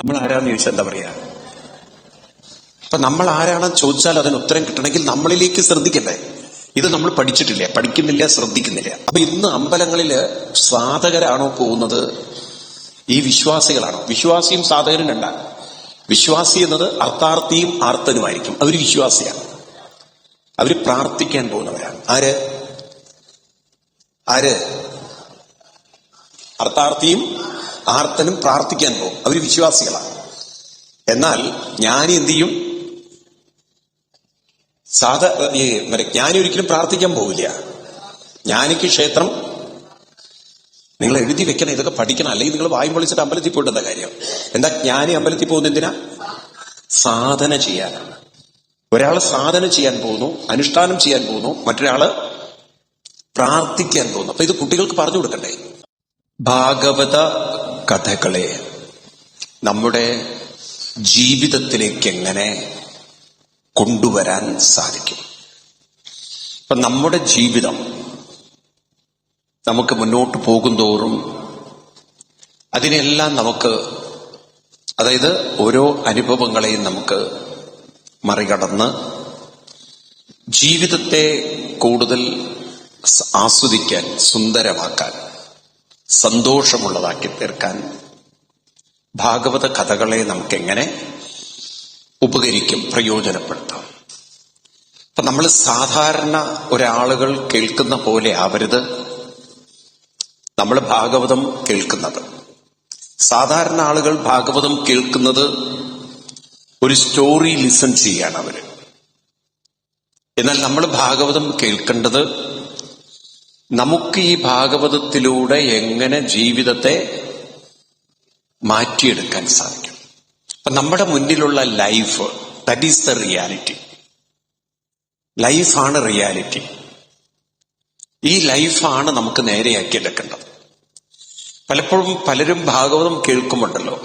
നമ്മൾ ആരാന്ന് ചോദിച്ചാൽ എന്താ പറയാ? അപ്പൊ നമ്മൾ ആരാണെന്ന് ചോദിച്ചാൽ അതിന് ഉത്തരം കിട്ടണമെങ്കിൽ നമ്മളിലേക്ക് ശ്രദ്ധിക്കണ്ടേ? ഇത് നമ്മൾ പഠിച്ചിട്ടില്ല, പഠിക്കുന്നില്ല, ശ്രദ്ധിക്കുന്നില്ല. അപ്പൊ ഇന്ന് അമ്പലങ്ങളില് സാധകരാണോ പോകുന്നത്? ഈ വിശ്വാസികളാണോ? വിശ്വാസിയും സാധകനും രണ്ടാണ്. വിശ്വാസി എന്നത് അർത്ഥാർത്ഥിയും ആർത്തനുമായിരിക്കും. അവര് വിശ്വാസിയാണ്, അവര് പ്രാർത്ഥിക്കാൻ പോകുന്നവരാണ്. ആര് അർത്ഥാർത്ഥിയും ആർത്തനും പ്രാർത്ഥിക്കാൻ പോകും, അവര് വിശ്വാസികളാണ്. എന്നാൽ ജ്ഞാനി എന്ത് ചെയ്യും? ജ്ഞാനി ഒരിക്കലും പ്രാർത്ഥിക്കാൻ പോവില്ല. ജ്ഞാനിക്ക് ക്ഷേത്രം നിങ്ങൾ എഴുതി വെക്കണം, ഇതൊക്കെ പഠിക്കണം. അല്ലെങ്കിൽ നിങ്ങൾ വായും പൊളിച്ചിട്ട് അമ്പലത്തിൽ പോയിട്ട് എന്താ കാര്യം? എന്താ ജ്ഞാനി അമ്പലത്തിൽ പോകുന്ന എന്തിനാ? സാധന ചെയ്യാനാണ്. ഒരാള് സാധന ചെയ്യാൻ പോകുന്നു, അനുഷ്ഠാനം ചെയ്യാൻ പോകുന്നു, മറ്റൊരാള് പ്രാർത്ഥിക്കാൻ പോകുന്നു. അപ്പൊ ഇത് കുട്ടികൾക്ക് പറഞ്ഞു കൊടുക്കണ്ടേ? ഭാഗവത കഥകളെ നമ്മുടെ ജീവിതത്തിലേക്ക് എങ്ങനെ കൊണ്ടുവരാൻ സാധിക്കും? ഇപ്പൊ നമ്മുടെ ജീവിതം നമുക്ക് മുന്നോട്ട് പോകുന്തോറും അതിനെല്ലാം നമുക്ക്, അതായത് ഓരോ അനുഭവങ്ങളെയും നമുക്ക് മറികടന്ന് ജീവിതത്തെ കൂടുതൽ ആസ്വദിക്കാൻ, സുന്ദരമാക്കാൻ, സന്തോഷമുള്ളതാക്കി തീർക്കാൻ ഭാഗവത കഥകളെ നമുക്കെങ്ങനെ ഉപകരിക്കും, പ്രയോജനപ്പെടുത്താം? അപ്പൊ നമ്മൾ സാധാരണ ഒരാളുകൾ കേൾക്കുന്ന പോലെ ആവരുത് നമ്മൾ ഭാഗവതം കേൾക്കുന്നത്. സാധാരണ ആളുകൾ ഭാഗവതം കേൾക്കുന്നത് ഒരു സ്റ്റോറി ലിസൺ ചെയ്യാണ് അവര്. എന്നാൽ നമ്മൾ ഭാഗവതം കേൾക്കേണ്ടത് നമുക്ക് ഈ ഭാഗവതത്തിലൂടെ എങ്ങനെ ജീവിതത്തെ മാറ്റിയെടുക്കാൻ സാധിക്കും. അപ്പൊ നമ്മുടെ മുന്നിലുള്ള life, that is the reality. ലൈഫാണ് റിയാലിറ്റി. ഈ ലൈഫാണ് നമുക്ക് നേരെയാക്കി എടുക്കേണ്ടത്. പലപ്പോഴും പലരും ഭാഗവതം കേൾക്കുമുണ്ടല്ലോ,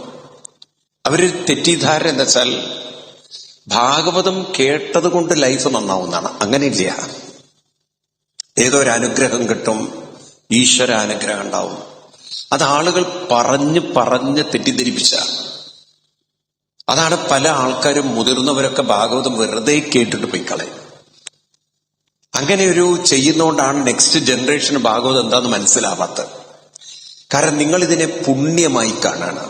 അവര് തെറ്റിദ്ധാരണ എന്താ വെച്ചാൽ ഭാഗവതം കേട്ടത് കൊണ്ട് ലൈഫ് നന്നാവുന്നതാണ്. അങ്ങനെയില്ല. ഏതോ ഒരു അനുഗ്രഹം കിട്ടും, ഈശ്വരാനുഗ്രഹം ഉണ്ടാവും. അത് ആളുകൾ പറഞ്ഞ് തെറ്റിദ്ധരിപ്പിച്ച. അതാണ് പല ആൾക്കാരും, മുതിർന്നവരൊക്കെ ഭാഗവതം വെറുതെ കേട്ടിട്ട് പോയി കളയും. അങ്ങനെ ഒരു ചെയ്യുന്നോണ്ടാണ് നെക്സ്റ്റ് ജനറേഷന് ഭാഗവതം എന്താന്ന് മനസ്സിലാവാത്തത്. കാരണം നിങ്ങൾ ഇതിനെ പുണ്യമായി കാണാണ്.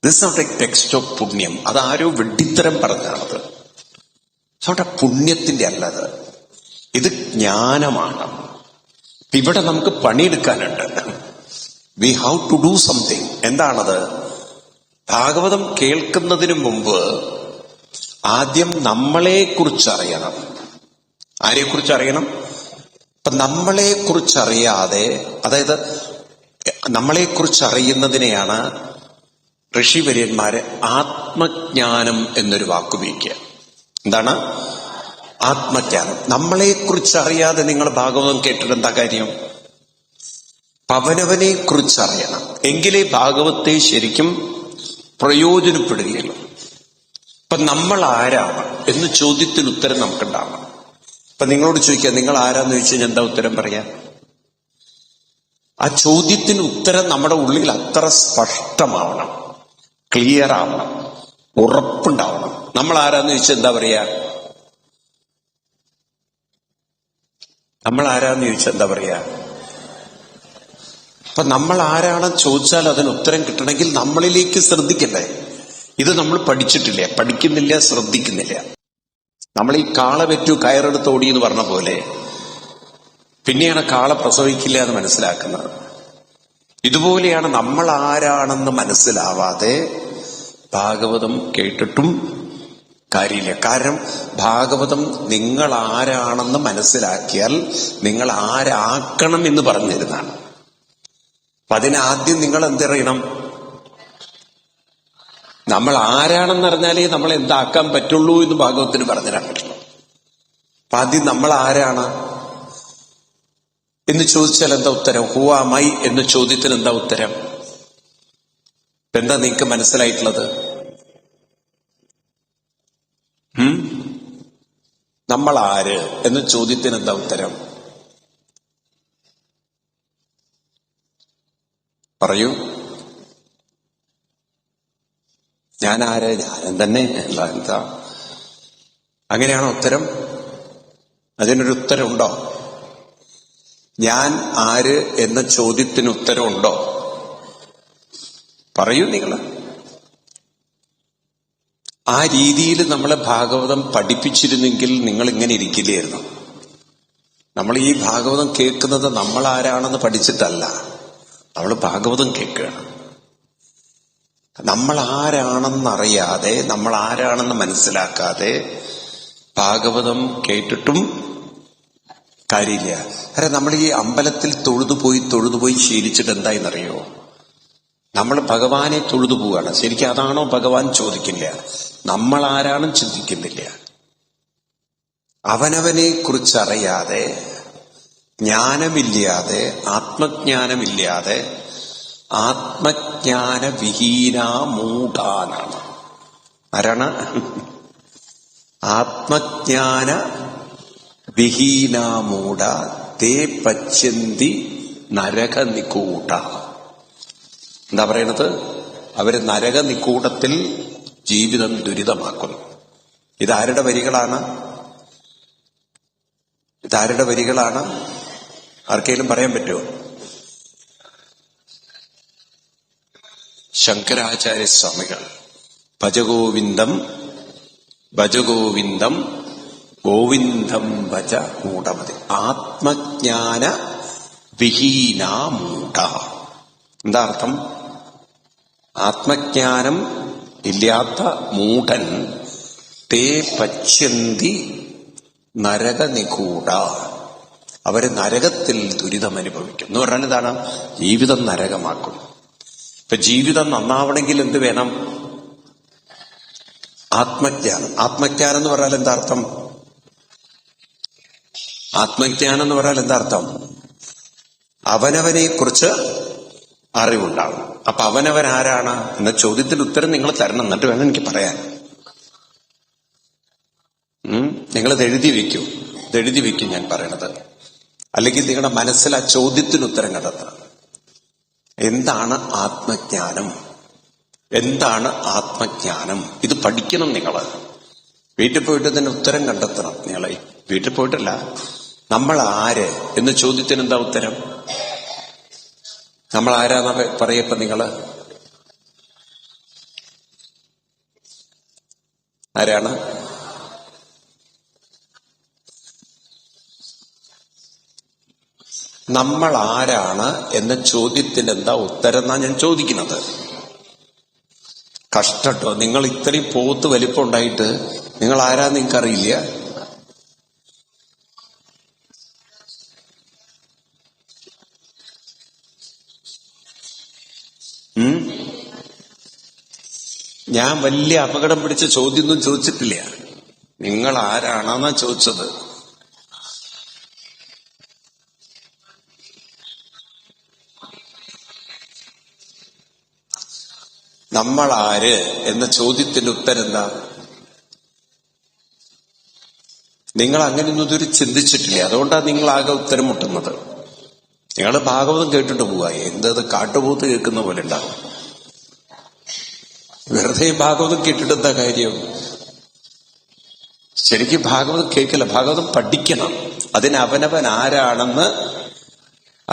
This not a text of പുണ്യം. അതാരോ വെഡിത്തരം പറഞ്ഞാണത്. അവിടെ പുണ്യത്തിന്റെ അല്ലത്, ഇത് ജ്ഞാനമാണ്. ഇവിടെ നമുക്ക് പണിയെടുക്കാനുണ്ട്. We have to do something. എന്താണത്? ഭാഗവതം കേൾക്കുന്നതിന് മുമ്പ് ആദ്യം നമ്മളെ കുറിച്ചറിയണം. ആരെക്കുറിച്ച് അറിയണം? അപ്പൊ നമ്മളെ കുറിച്ചറിയാതെ, അതായത് നമ്മളെക്കുറിച്ച് അറിയുന്നതിനെയാണ് ഋഷിവര്യന്മാര് ആത്മജ്ഞാനം എന്നൊരു വാക്കുപയോഗിക്കുക. എന്താണ് ആത്മജ്ഞാനം? നമ്മളെക്കുറിച്ചറിയാതെ നിങ്ങൾ ഭാഗവതം കേട്ടിട്ട് എന്താ കാര്യം? അവനവനെ കുറിച്ചറിയണം, എങ്കിലേ ഭാഗവത്തെ ശരിക്കും പ്രയോജനപ്പെടുകയുള്ളൂ. അപ്പൊ നമ്മൾ ആരാണ് എന്ന ചോദ്യത്തിന് ഉത്തരം നമുക്കുണ്ടാവണം. അപ്പൊ നിങ്ങളോട് ചോദിക്കുക, നിങ്ങൾ ആരാന്ന് ചോദിച്ചു കഴിഞ്ഞാൽ എന്താ ഉത്തരം പറയാ? ആ ചോദ്യത്തിന് ഉത്തരം നമ്മുടെ ഉള്ളിൽ അത്ര സ്പഷ്ടമാവണം, ക്ലിയർ ആവണം, ഉറപ്പുണ്ടാവണം. നമ്മൾ ആരാന്ന് ചോദിച്ചാൽ എന്താ പറയാ? നമ്മൾ ആരാന്ന് ചോദിച്ചാൽ എന്താ പറയാ? അപ്പൊ നമ്മൾ ആരാണെന്ന് ചോദിച്ചാൽ അതിന് ഉത്തരം കിട്ടണമെങ്കിൽ നമ്മളിലേക്ക് ശ്രദ്ധിക്കണ്ടേ? ഇത് നമ്മൾ പഠിച്ചിട്ടില്ല, പഠിക്കുന്നില്ല, ശ്രദ്ധിക്കുന്നില്ല. നമ്മൾ ഈ കാള പെറ്റു കയറെടുത്ത് ഓടി എന്ന് പറഞ്ഞ പോലെ പിന്നെയാണ് കാള പ്രസവിക്കില്ല എന്ന് മനസ്സിലാക്കുന്നത്. ഇതുപോലെയാണ് നമ്മൾ ആരാണെന്ന് മനസ്സിലാവാതെ ഭാഗവതം കേട്ടിട്ടും കാര്യമില്ല. കാരണം ഭാഗവതം നിങ്ങൾ ആരാണെന്ന് മനസ്സിലാക്കിയാൽ നിങ്ങൾ ആരാക്കണം എന്ന് പറഞ്ഞിരുന്നാണ്. അപ്പൊ അതിനാദ്യം നിങ്ങൾ എന്തറിയണം? നമ്മൾ ആരാണെന്നറിഞ്ഞാലേ നമ്മൾ എന്താക്കാൻ പറ്റുള്ളൂ എന്ന് ഭാഗവത്തിന് പറഞ്ഞുതരാൻ പറ്റുള്ളൂ. അപ്പൊ ആദ്യം നമ്മൾ ആരാണ് എന്ന് ചോദിച്ചാൽ എന്താ ഉത്തരം? ഹൂ ആം ഐ എന്ന ചോദ്യത്തിന് എന്താ ഉത്തരം? എന്താ നിങ്ങൾക്ക് മനസ്സിലായിട്ടുള്ളത്? നമ്മൾ ആര് എന്ന ചോദ്യത്തിന് എന്താ ഉത്തരം? പറയൂ. ഞാൻ ആര്? ഞാനും തന്നെ. എന്താ അങ്ങനെയാണോ ഉത്തരം? അതിനൊരു ഉത്തരമുണ്ടോ? ഞാൻ ആര് എന്ന ചോദ്യത്തിന് ഉത്തരമുണ്ടോ? പറയൂ നിങ്ങൾ. ആ രീതിയിൽ നമ്മളെ ഭാഗവതം പഠിപ്പിച്ചിരുന്നെങ്കിൽ നിങ്ങൾ ഇങ്ങനെ ഇരിക്കില്ലായിരുന്നു. നമ്മൾ ഈ ഭാഗവതം കേൾക്കുന്നത് നമ്മൾ ആരാണെന്ന് പഠിച്ചിട്ടല്ല, നമ്മൾ ഭാഗവതം കേൾക്കുകയാണ്. നമ്മൾ ആരാണെന്നറിയാതെ, നമ്മൾ ആരാണെന്ന് മനസ്സിലാക്കാതെ ഭാഗവതം കേട്ടിട്ടും കാര്യമില്ല. കാരണം നമ്മൾ ഈ അമ്പലത്തിൽ തൊഴുതുപോയി ശീലിച്ചിട്ട് എന്തായെന്നറിയോ? നമ്മൾ ഭഗവാനെ തൊഴുതു പോവുകയാണ്. ശരിക്കും അതാണോ ഭഗവാൻ? ചോദിക്കില്ല. നമ്മൾ ആരാണെന്ന് ചിന്തിക്കുന്നില്ല. അവനവനെ കുറിച്ചറിയാതെ, ജ്ഞാനമില്ലാതെ, ആത്മജ്ഞാനമില്ലാതെ, ആത്മജ്ഞാന വിഹീന മൂഢാനാണ്. ആരാണ്? ആത്മജ്ഞാന വിഹീന മൂഢ തേ പശ്യന്തി നരകനികൂഢ. എന്താ പറയണത്? അവര് നരകനികൂഢത്തിൽ ജീവിതം ദുരിതമാക്കുന്നു. ഇതാരുടെ വരികളാണ്? ഇതാരുടെ വരികളാണ്? ആർക്കെങ്കിലും പറയാൻ പറ്റുമോ? ശങ്കരാചാര്യസ്വാമികൾ. ഭജഗോവിന്ദം ഭജഗോവിന്ദം ഗോവിന്ദം ഭജ മൂഢമതി. ആത്മജ്ഞാന വിഹീന മൂഢ. എന്താ അർത്ഥം? ആത്മജ്ഞാനം ഇല്ലാത്ത മൂഢൻ തേ പശ്യന്തി നരകനികൂഢ. അവര് നരകത്തിൽ ദുരിതം അനുഭവിക്കും എന്ന് പറഞ്ഞാൽ ഇതാണ് ജീവിതം നരകമാക്കും. ഇപ്പൊ ജീവിതം നന്നാവണമെങ്കിൽ എന്ത് വേണം? ആത്മജ്ഞാനം. ആത്മജ്ഞാനം എന്ന് പറഞ്ഞാൽ എന്താ അർത്ഥം? ആത്മജ്ഞാനം എന്ന് പറഞ്ഞാൽ എന്താ അർത്ഥം? അവനവനെ കുറിച്ച് അറിവുണ്ടാവും. അപ്പൊ അവനവൻ ആരാണ് എന്ന ചോദ്യത്തിന് ഉത്തരം നിങ്ങൾ തരണം, എന്നിട്ട് വേണം എനിക്ക് പറയാൻ. നിങ്ങളിത് എഴുതി വെക്കൂ. ഇതെഴുതി വെക്കും ഞാൻ പറയണത്. അല്ലെങ്കിൽ നിങ്ങളുടെ മനസ്സിൽ ആ ചോദ്യത്തിന് ഉത്തരം കണ്ടെത്തണം. എന്താണ് ആത്മജ്ഞാനം? എന്താണ് ആത്മജ്ഞാനം? ഇത് പഠിക്കണം. നിങ്ങൾ വീട്ടിൽ പോയിട്ട് ഇതിന് ഉത്തരം കണ്ടെത്തണം. നിങ്ങൾ വീട്ടിൽ പോയിട്ടല്ല, നമ്മൾ ആര് എന്ന ചോദ്യത്തിന് എന്താ ഉത്തരം? നമ്മൾ ആരാന്നാ പറയപ്പോ നിങ്ങള്? ആരാണ്? നമ്മൾ ആരാണ് എന്ന ചോദ്യത്തിന് എന്താ ഉത്തരം എന്നാ ഞാൻ ചോദിക്കുന്നത്. കഷ്ടട്ടോ, നിങ്ങൾ ഇത്രയും പോത്ത് വലിപ്പം ഉണ്ടായിട്ട് നിങ്ങൾ ആരാന്ന് നിങ്ങൾക്കറിയില്ല. ഞാൻ വലിയ അപകടം പിടിച്ച ചോദ്യമൊന്നും ചോദിച്ചിട്ടില്ല. നിങ്ങൾ ആരാണെന്നാ ചോദിച്ചത്. നമ്മൾ ആര് എന്ന ചോദ്യത്തിന്റെ ഉത്തരം എന്താ? നിങ്ങൾ അങ്ങനെയൊന്നും ഇതുവരെ ചിന്തിച്ചിട്ടില്ല. അതുകൊണ്ടാണ് നിങ്ങൾ ആകെ ഉത്തരം മുട്ടുന്നത്. നിങ്ങൾ ഭാഗവതം കേട്ടിട്ട് പോവാ, എന്തത് കാട്ടുപോത്ത് കേൾക്കുന്ന പോലെ ഉണ്ടാവും. വെറുതെ ഭാഗവതം കേട്ടിട്ട് എന്താ കാര്യം? ശരിക്കും ഭാഗവതം കേൾക്കില്ല, ഭാഗവതം പഠിക്കണം. അതിന് അവനവൻ ആരാണെന്ന്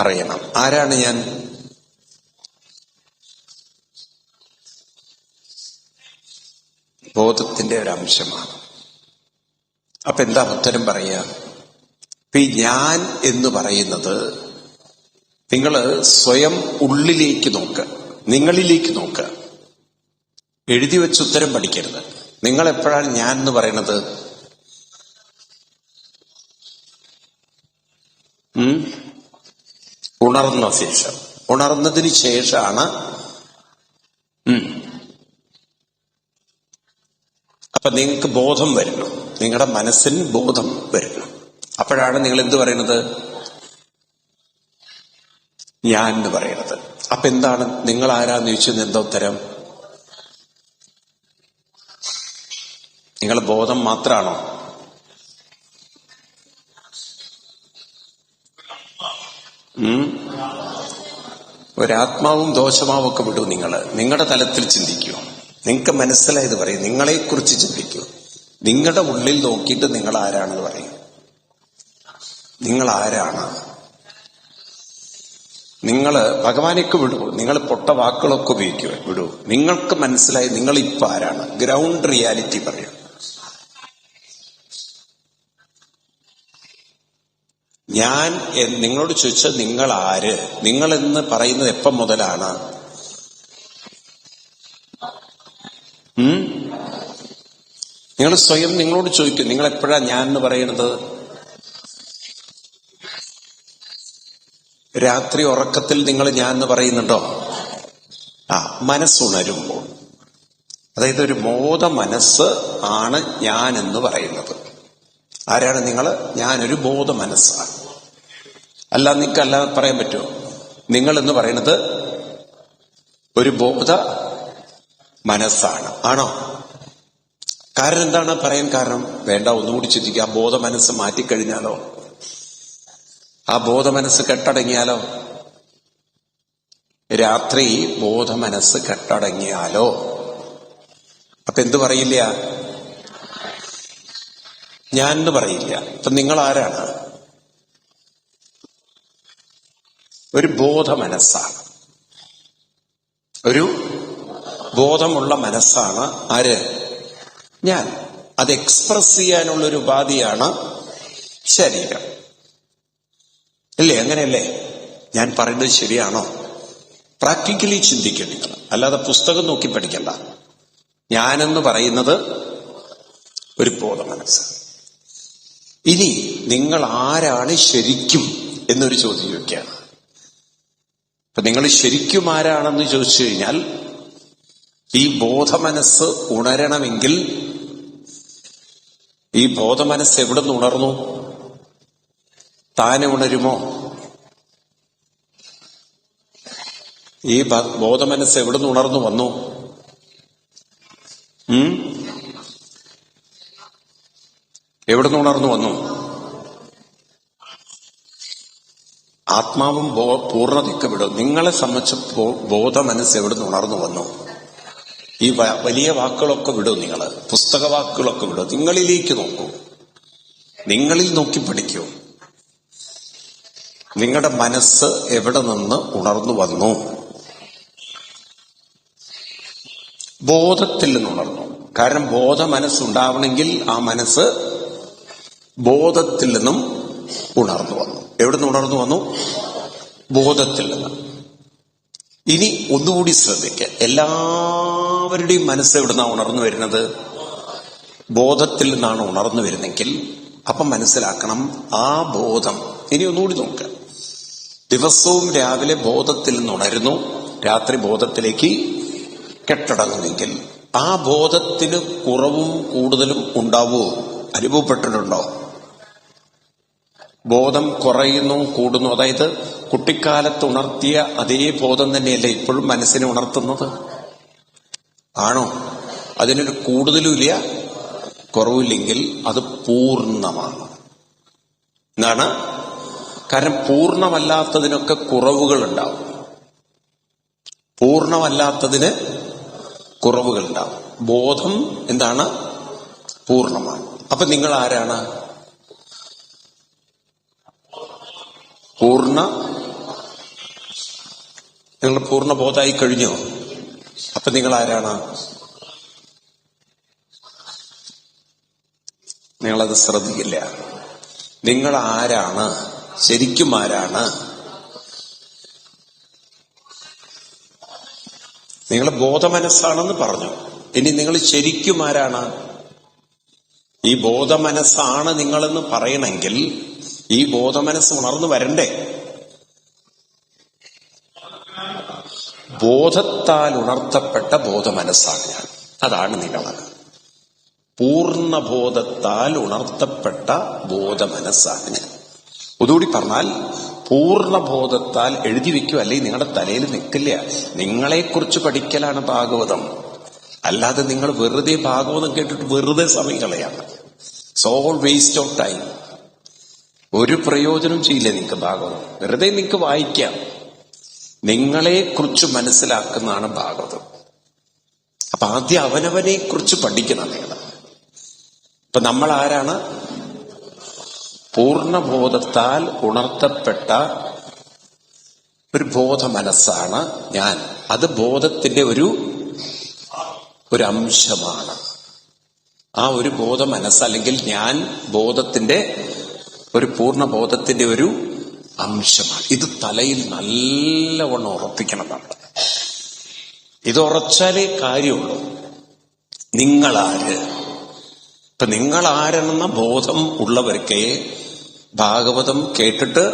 അറിയണം. ആരാണ് ഞാൻ? ബോധത്തിന്റെ ഒരു അംശമാണ്. അപ്പൊ എന്താ ഉത്തരം പറയുക? ഇപ്പൊ ഈ ഞാൻ എന്ന് പറയുന്നത് നിങ്ങൾ സ്വയം ഉള്ളിലേക്ക് നോക്കുക, നിങ്ങളിലേക്ക് നോക്കുക. എഴുതി വെച്ച് ഉത്തരം പഠിക്കരുത്. നിങ്ങൾ എപ്പോഴാണ് ഞാൻ എന്ന് പറയണത്? ഉണർന്ന ശേഷം. ഉണർന്നതിന് ശേഷമാണ്. അപ്പൊ നിങ്ങൾക്ക് ബോധം വരുന്നു, നിങ്ങളുടെ മനസ്സിന് ബോധം വരുന്നു. അപ്പോഴാണ് നിങ്ങൾ എന്ത് പറയണത്? ഞാൻ എന്ന് പറയണത്. അപ്പൊ എന്താണ് നിങ്ങൾ ആരാന്ന് ചോദിച്ചത്? എന്താ ഉത്തരം? നിങ്ങൾ ബോധം മാത്രാണോ? ഒരാത്മാവും ദോഷമാവും ഒക്കെ വിടൂ. നിങ്ങളുടെ തലത്തിൽ ചിന്തിക്കൂ. നിങ്ങൾക്ക് മനസ്സിലായത് പറയും. നിങ്ങളെക്കുറിച്ച് ചിന്തിക്കൂ. നിങ്ങളുടെ ഉള്ളിൽ നോക്കിയിട്ട് നിങ്ങൾ ആരാണെന്ന് പറയും. നിങ്ങൾ ആരാണ്? നിങ്ങൾ ഭഗവാനേക്ക് വിടൂ. നിങ്ങൾ പൊട്ട വാക്കുകളൊക്കെ ഉപയോഗിക്കുക, വിടൂ. നിങ്ങൾക്ക് മനസ്സിലായി നിങ്ങൾ ഇപ്പൊ ആരാണ്. ഗ്രൗണ്ട് റിയാലിറ്റി പറയും. ഞാൻ നിങ്ങളോട് ചോദിച്ചാൽ നിങ്ങൾ ആര്? നിങ്ങളെന്ന് പറയുന്നത് എപ്പം മുതലാണ്? നിങ്ങൾ സ്വയം നിങ്ങളോട് ചോദിക്കും, നിങ്ങൾ എപ്പോഴാ ഞാൻ എന്ന് പറയുന്നത്? രാത്രി ഉറക്കത്തിൽ നിങ്ങൾ ഞാൻ എന്ന് പറയുന്നുണ്ടോ? മനസ്സുണരുമ്പോൾ. അതായത് ഒരു ബോധ മനസ്സ് ആണ് ഞാൻ എന്ന് പറയുന്നത്. ആരാണ് നിങ്ങൾ? ഞാനൊരു ബോധ മനസ്സാണ്. നിങ്ങൾക്ക് അല്ലാതെ പറയാൻ പറ്റുമോ? നിങ്ങൾ എന്ന് പറയുന്നത് ഒരു ബോധ മനസ്സാണ്. ആണോ? കാരണം എന്താണ് പറയാൻ കാരണം? വേണ്ട, ഒന്നുകൂടി ചിന്തിക്കുക. ആ ബോധ മനസ്സ് മാറ്റിക്കഴിഞ്ഞാലോ? ആ ബോധ മനസ്സ് കെട്ടടങ്ങിയാലോ? രാത്രി ബോധ മനസ്സ് കെട്ടടങ്ങിയാലോ? അപ്പൊ എന്തു പറയില്ല? ഞാൻ എന്ന് പറയില്ല. അപ്പൊ നിങ്ങൾ ആരാണ്? ഒരു ബോധ മനസ്സാണ്. ഒരു ബോധമുള്ള മനസ്സാണ് ആര്? ഞാൻ. അത് എക്സ്പ്രസ് ചെയ്യാനുള്ളൊരു ഉപാധിയാണ് ശരീരം. അല്ലേ? അങ്ങനെയല്ലേ? ഞാൻ പറയുന്നത് ശരിയാണോ? പ്രാക്ടിക്കലി ചിന്തിക്കും നിങ്ങൾ, അല്ലാതെ പുസ്തകം നോക്കി പഠിക്കണ്ട. ഞാനെന്ന് പറയുന്നത് ഒരു ബോധ മനസ്സ്. ഇനി നിങ്ങൾ ആരാണ് ശരിക്കും എന്നൊരു ചോദ്യം ചോദിക്കുകയാണ്. അപ്പൊ നിങ്ങൾ ശരിക്കും ആരാണെന്ന് ചോദിച്ചു കഴിഞ്ഞാൽ, ഈ ബോധമനസ്സ് ഉണരണമെങ്കിൽ ഈ ബോധമനസ്സ് എവിടെ നിന്ന് ഉണർന്നു? താനെ ഉണരുമോ? ഈ ബോധമനസ്സ് എവിടെ നിന്ന് ഉണർന്നു വന്നു? എവിടെ നിന്ന് ഉണർന്നു വന്നു? ആത്മാവും പൂർണ്ണതയ്ക്ക് വിടും. നിങ്ങളെ സംബന്ധിച്ച് ബോധമനസ്സ് എവിടെ നിന്ന് ഉണർന്നു വന്നു? ഈ വലിയ വാക്കുകളൊക്കെ വിടും. നിങ്ങൾ പുസ്തക വാക്കുകളൊക്കെ വിടും. നിങ്ങളിലേക്ക് നോക്കൂ. നിങ്ങളിൽ നോക്കി പഠിക്കൂ. നിങ്ങളുടെ മനസ്സ് എവിടെ നിന്ന് ഉണർന്നു വന്നു? ബോധത്തിൽ നിന്ന് ഉണർന്നു. കാരണം ബോധ മനസ്സുണ്ടാവണമെങ്കിൽ ആ മനസ്സ് ബോധത്തിൽ നിന്നും ഉണർന്നു വന്നു. എവിടെ നിന്ന് ഉണർന്നു വന്നു? ബോധത്തിൽ നിന്ന്. ഇനി ഒന്നുകൂടി ശ്രദ്ധിക്കുക. എല്ലാവരുടെയും മനസ്സ് എവിടുന്നാണ് ഉണർന്നു വരുന്നത്? ബോധത്തിൽ നിന്നാണ് ഉണർന്നു വരുന്നെങ്കിൽ അപ്പം മനസ്സിലാക്കണം, ആ ബോധം. ഇനി ഒന്നുകൂടി നോക്കുക. ദിവസവും രാവിലെ ബോധത്തിൽ നിന്ന് ഉണരുന്നു, രാത്രി ബോധത്തിലേക്ക് കെട്ടടങ്ങുമെങ്കിൽ ആ ബോധത്തിന് കുറവും കൂടുതലും ഉണ്ടാവുമോ? അനുഭവപ്പെട്ടിട്ടുണ്ടോ? ബോധം കുറയുന്നു, കൂടുന്നു. അതായത് കുട്ടിക്കാലത്ത് ഉണർത്തിയ അതേ ബോധം തന്നെയല്ലേ ഇപ്പോഴും മനസ്സിനെ ഉണർത്തുന്നത്? ആണോ? അതിനൊരു കൂടുതലുമില്ല, കുറവില്ലെങ്കിൽ അത് പൂർണ്ണമാണ്. എന്താണ്? കാരണം പൂർണ്ണമല്ലാത്തതിനൊക്കെ കുറവുകൾ ഉണ്ടാവും. പൂർണ്ണമല്ലാത്തതിന് കുറവുകൾ ഉണ്ടാവും. ബോധം എന്താണ്? പൂർണ്ണമാണ്. അപ്പൊ നിങ്ങൾ ആരാണ്? നിങ്ങൾ പൂർണ്ണ ബോധമായി കഴിഞ്ഞോ? അപ്പൊ നിങ്ങൾ ആരാണ്? നിങ്ങളത് ശ്രദ്ധിക്കില്ല. നിങ്ങൾ ആരാണ്? ശരിക്കും ആരാണ്? നിങ്ങൾ ബോധമനസ്സാണെന്ന് പറഞ്ഞു. ഇനി നിങ്ങൾ ശരിക്കും ആരാണ്? ഈ ബോധമനസ്സാണ് നിങ്ങളെന്ന് പറയണമെങ്കിൽ ഈ ബോധമനസ്സ് ഉണർന്നു വരണ്ടേ? ബോധത്താൽ ഉണർത്തപ്പെട്ട ബോധമനസ്സാണ് ഞാൻ. അതാണ് നിങ്ങൾ. പൂർണ്ണബോധത്താൽ ഉണർത്തപ്പെട്ട ബോധമനസ്സാണ് ഞാൻ. ഒന്നുകൂടി പറഞ്ഞാൽ, പൂർണ്ണബോധത്താൽ എഴുതി വെക്കുക, അല്ലെങ്കിൽ നിങ്ങളുടെ തലയിൽ നിൽക്കില്ല. നിങ്ങളെക്കുറിച്ച് പഠിക്കലാണ് ഭാഗവതം. അല്ലാതെ നിങ്ങൾ വെറുതെ ഭാഗവതം കേട്ടിട്ട് വെറുതെ സമയം കളയാണ്. Sole waste of time. ഒരു പ്രയോജനം ചെയ്യില്ല നിങ്ങൾക്ക് ഭാഗവതം. വെറുതെ നിങ്ങൾക്ക് വായിക്കാം. നിങ്ങളെക്കുറിച്ച് മനസ്സിലാക്കുന്നതാണ് ഭാഗവതം. അപ്പൊ ആദ്യം അവനവനെ കുറിച്ച് പഠിക്കണം നിങ്ങൾ. ഇപ്പൊ നമ്മൾ ആരാണ്? പൂർണ്ണബോധത്താൽ ഉണർത്തപ്പെട്ട ഒരു ബോധ മനസ്സാണ് ഞാൻ. അത് ബോധത്തിന്റെ ഒരു അംശമാണ്. ആ ഒരു ബോധ മനസ്സ് അല്ലെങ്കിൽ ഞാൻ ബോധത്തിന്റെ ഒരു പൂർണ്ണബോധത്തിന്റെ ഒരു അംശമാണ്. ഇത് തലയിൽ നല്ലവണ്ണം ഉറപ്പിക്കണം നമ്മൾ. ഇത് ഉറച്ചാലേ കാര്യമുള്ളൂ. നിങ്ങളാര്? ഇപ്പൊ നിങ്ങളാരെന്ന ബോധം ഉള്ളവർക്കേ ഭാഗവതം കേട്ടിട്ട്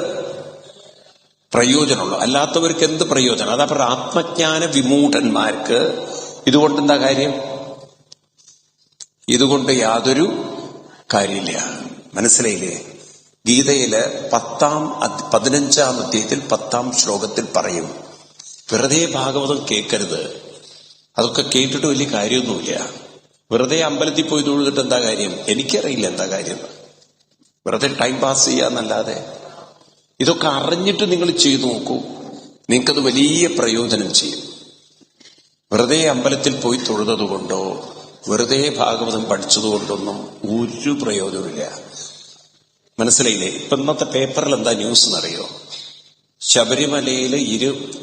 പ്രയോജനമുള്ളൂ. അല്ലാത്തവർക്ക് എന്ത് പ്രയോജനം? അതാ പറയുക, ആത്മജ്ഞാന വിമൂഢന്മാർക്ക് ഇതുകൊണ്ട് എന്താ കാര്യം? ഇതുകൊണ്ട് യാതൊരു കാര്യമില്ല. മനസ്സിലായില്ലേ? ഗീതയില് 15-ാം അധ്യായത്തിൽ 10-ാം ശ്ലോകത്തിൽ പറയും, വെറുതെ ഭാഗവതം കേൾക്കരുത്. അതൊക്കെ കേട്ടിട്ട് വലിയ കാര്യമൊന്നുമില്ല. വെറുതെ അമ്പലത്തിൽ പോയി തൊഴുതിട്ട് എന്താ കാര്യം? എനിക്കറിയില്ല എന്താ കാര്യം. വെറുതെ ടൈം പാസ് ചെയ്യാന്നല്ലാതെ. ഇതൊക്കെ അറിഞ്ഞിട്ട് നിങ്ങൾ ചെയ്തു നോക്കൂ, നിങ്ങൾക്കത് വലിയ പ്രയോജനം ചെയ്യും. വെറുതെ അമ്പലത്തിൽ പോയി തൊഴുതത് കൊണ്ടോ വെറുതെ ഭാഗവതം പഠിച്ചതുകൊണ്ടൊന്നും ഒരു പ്രയോജനമില്ല. മനസ്സിലായില്ലേ? ഇപ്പൊ ഇന്നത്തെ പേപ്പറിൽ എന്താ ന്യൂസ് എന്നറിയോ? ശബരിമലയില്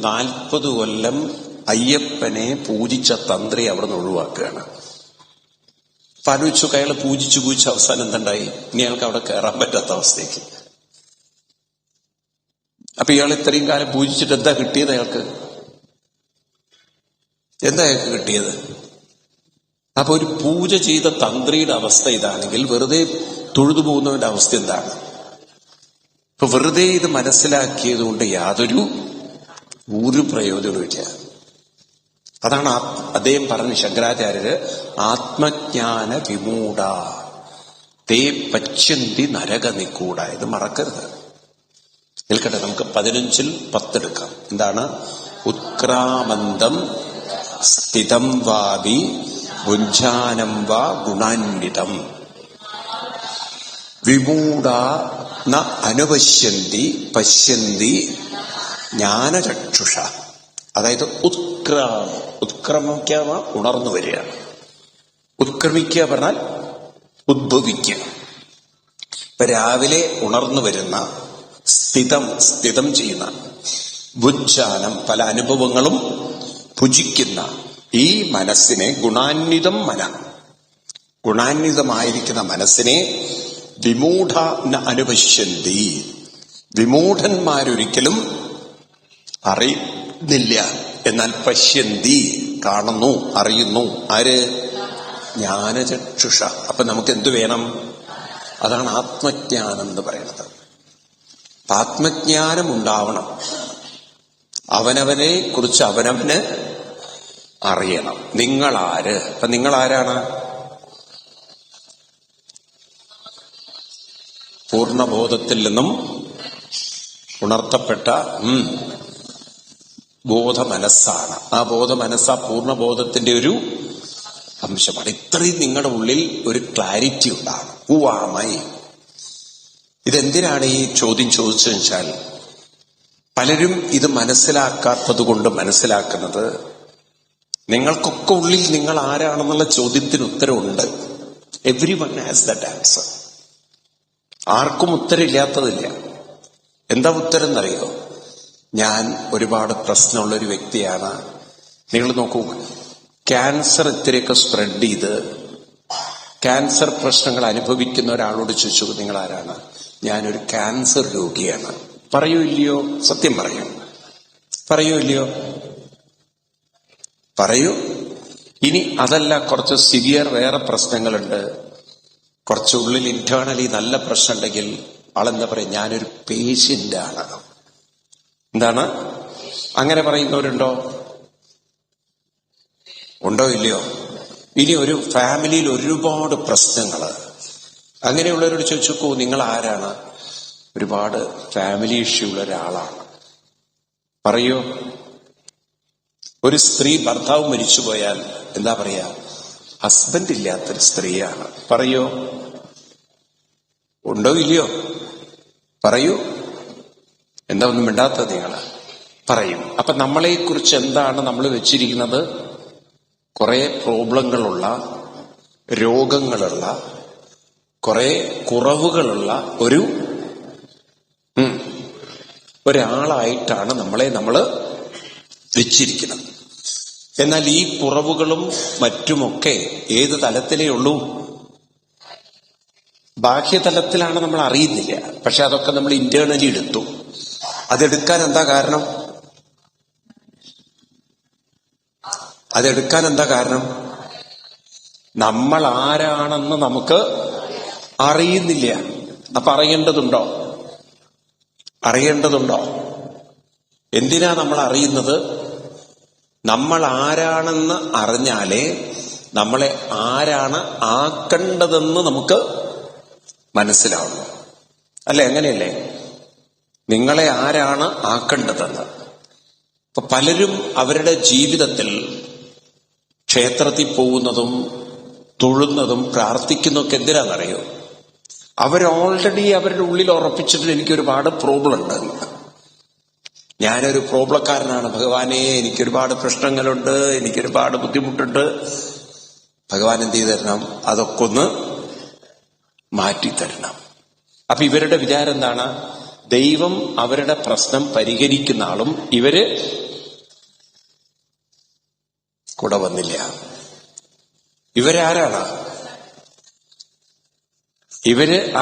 40 കൊല്ലം അയ്യപ്പനെ പൂജിച്ച തന്ത്രി അവിടെ നിന്ന് ഒഴിവാക്കുകയാണ്. അപ്പൊ ആലോചിച്ചു, അയാളെ പൂജിച്ച് അവസാനം എന്തുണ്ടായി? ഇനി അയാൾക്ക് അവിടെ കയറാൻ പറ്റാത്ത അവസ്ഥയ്ക്ക്. അപ്പൊ ഇയാൾ ഇത്രയും കാലം പൂജിച്ചിട്ട് എന്താ കിട്ടിയത്? അയാൾക്ക് കിട്ടിയത്? അപ്പൊ ഒരു പൂജ ചെയ്ത തന്ത്രിയുടെ അവസ്ഥ ഇതാണെങ്കിൽ വെറുതെ തൊഴുതു പോകുന്നവന്റെ അവസ്ഥ എന്താണ്? ഇപ്പൊ വെറുതെ ഇത് മനസ്സിലാക്കിയത് കൊണ്ട് ഒരു പ്രയോജനമില്ല. അതാണ് അദ്ദേഹം പറഞ്ഞ ശങ്കരാചാര്യര്, ആത്മജ്ഞാന വിമൂഢ തേ പശ്യന്തി നരക നിക്കൂട. ഇത് മറക്കരുത്. നിൽക്കട്ടെ, നമുക്ക് 15-ൽ 10 എടുക്കാം. എന്താണ്? ഉത്ക്രാമന്തം സ്ഥിതം വാപി ഭുഞ്ജാനം വാ ഗുണാന്വിതം വിമൂഢ ന അനുപശ്യന്തി പശ്യന്തി ജ്ഞാനചക്ഷുഷ. അതായത് ഉത്ക്രമിക്കുക ഉണർന്നു വരികയാണ്. ഉത്ക്രമിക്കുക പറഞ്ഞാൽ ഉദ്ഭവിക്കുക. ഇപ്പൊ രാവിലെ ഉണർന്നു വരുന്ന സ്ഥിതം ചെയ്യുന്ന, ഭുഞ്ജാനം പല അനുഭവങ്ങളും ഭുജിക്കുന്ന ഈ മനസ്സിനെ ഗുണാന്വിതമായിരിക്കുന്ന മനസ്സിനെ വിമൂഢ ന അനുപശ്യന്തി. വിമൂഢന്മാരൊരിക്കലും അറിയുന്നില്ല, എന്നാൽ പശ്യന്തി കാണുന്നു, അറിയുന്നു. ആര്? ജ്ഞാനചക്ഷുഷ. അപ്പൊ നമുക്ക് എന്തു വേണം? അതാണ് ആത്മജ്ഞാനം എന്ന് പറയുന്നത്. ആത്മജ്ഞാനം ഉണ്ടാവണം. അവനവനെ കുറിച്ച് അവനവന് അറിയണം. നിങ്ങളാര്? അപ്പൊ നിങ്ങളാരാണ്? പൂർണ്ണബോധത്തിൽ നിന്നും ഉണർത്തപ്പെട്ട ബോധ മനസ്സാണ്. ആ ബോധ മനസ്സ് ആ പൂർണ്ണബോധത്തിന്റെ ഒരു അംശമാണ്. ഇത്രയും നിങ്ങളുടെ ഉള്ളിൽ ഒരു ക്ലാരിറ്റി ഉണ്ടാണ്. Who am I? ഇതെന്തിനാണ് ഈ ചോദ്യം ചോദിച്ചതെന്ന് വെച്ചാൽ, പലരും ഇത് മനസ്സിലാക്കാത്തത് കൊണ്ട് മനസ്സിലാക്കുന്നത്, നിങ്ങൾക്കൊക്കെ ഉള്ളിൽ നിങ്ങൾ ആരാണെന്നുള്ള ചോദ്യത്തിന് ഉത്തരവുണ്ട്. Everyone has that answer. ആർക്കും ഉത്തരമില്ലാത്തതില്ല. എന്താ ഉത്തരം എന്നറിയോ? ഞാൻ ഒരുപാട് പ്രശ്നമുള്ളൊരു വ്യക്തിയാണ്. നിങ്ങൾ നോക്കൂ, ക്യാൻസർ ഇത്തിരിയൊക്കെ സ്പ്രെഡ് ചെയ്ത് ക്യാൻസർ പ്രശ്നങ്ങൾ അനുഭവിക്കുന്ന ഒരാളോട് ചോദിച്ചു, നിങ്ങൾ ആരാണ്? ഞാനൊരു ക്യാൻസർ രോഗിയാണ്. പറയൂ ഇല്ലയോ? സത്യം പറയൂ ഇല്ലയോ? പറയൂ. ഇനി അതല്ല, കുറച്ച് സിവിയർ വേറെ പ്രശ്നങ്ങളുണ്ട്, കുറച്ചുള്ളിൽ ഇന്റേണലി നല്ല പ്രശ്നം ഉണ്ടെങ്കിൽ ആളെന്താ പറയാ? ഞാനൊരു പേഷ്യന്റാണ്. എന്താണ്? അങ്ങനെ പറയുന്നവരുണ്ടോ? ഉണ്ടോ ഇല്ലയോ? ഇനി ഒരു ഫാമിലിയിൽ ഒരുപാട് പ്രശ്നങ്ങള്, അങ്ങനെയുള്ളവരോട് ചോദിച്ചോക്കൂ, നിങ്ങൾ ആരാണ്? ഒരുപാട് ഫാമിലി ഇഷ്യൂ ഉള്ള ഒരാളാണ്. പറയൂ. ഒരു സ്ത്രീ ഭർത്താവ് മരിച്ചുപോയാൽ എന്താ പറയാ? ഹസ്ബൻഡ് ഇല്ലാത്തൊരു സ്ത്രീയാണ്. പറയൂ. ഉണ്ടോ ഇല്ലയോ? പറയൂ. എന്താ ഒന്നും മിണ്ടാത്തത്? നിങ്ങള് പറയും. അപ്പൊ നമ്മളെ കുറിച്ച് എന്താണ് നമ്മൾ വെച്ചിരിക്കുന്നത്? കുറെ പ്രോബ്ലങ്ങളുള്ള, രോഗങ്ങളുള്ള, കുറെ കുറവുകളുള്ള ഒരാളായിട്ടാണ് നമ്മൾ വെച്ചിരിക്കുന്നത്. എന്നാൽ ഈ കുറവുകളും മറ്റുമൊക്കെ ഏത് തലത്തിലേ ഉള്ളൂ? ബാഹ്യതലത്തിലാണ്, നമ്മൾ അറിയുന്നില്ല. പക്ഷെ അതൊക്കെ നമ്മൾ ഇന്റേണലി എടുത്തു. അതെടുക്കാൻ എന്താ കാരണം? നമ്മൾ ആരാണെന്ന് നമുക്ക് അറിയുന്നില്ല. അപ്പൊ അറിയേണ്ടതുണ്ടോ? എന്തിനാ നമ്മൾ അറിയുന്നത്? നമ്മൾ ആരാണെന്ന് അറിഞ്ഞാലേ നമ്മളെ ആരാണ് ആക്കേണ്ടതെന്ന് നമുക്ക് മനസ്സിലാവുന്നു. അല്ലെ? അങ്ങനെയല്ലേ? നിങ്ങളെ ആരാണ് ആക്കേണ്ടതെന്ന്. ഇപ്പൊ പലരും അവരുടെ ജീവിതത്തിൽ ക്ഷേത്രത്തിൽ പോകുന്നതും തൊഴുന്നതും പ്രാർത്ഥിക്കുന്നതൊക്കെ എന്തിനാണെന്നറിയോ? ഓൾറെഡി അവരുടെ ഉള്ളിൽ ഉറപ്പിച്ചിട്ട് എനിക്കൊരുപാട് പ്രോബ്ലം ഉണ്ട്, ഞാനൊരു പ്രോബ്ലക്കാരനാണ് ഭഗവാനെ, എനിക്കൊരുപാട് പ്രശ്നങ്ങളുണ്ട്, എനിക്കൊരുപാട് ബുദ്ധിമുട്ടുണ്ട്. ഭഗവാൻ എന്ത് ചെയ്തു തരണം? അതൊക്കെ ഒന്ന് മാറ്റിത്തരണം. അപ്പൊ ഇവരുടെ വിചാരം എന്താണ്? ദൈവം അവരുടെ പ്രശ്നം പരിഹരിക്കുന്ന ആളും ഇവര് കൂടെ വന്നില്ല. ഇവര്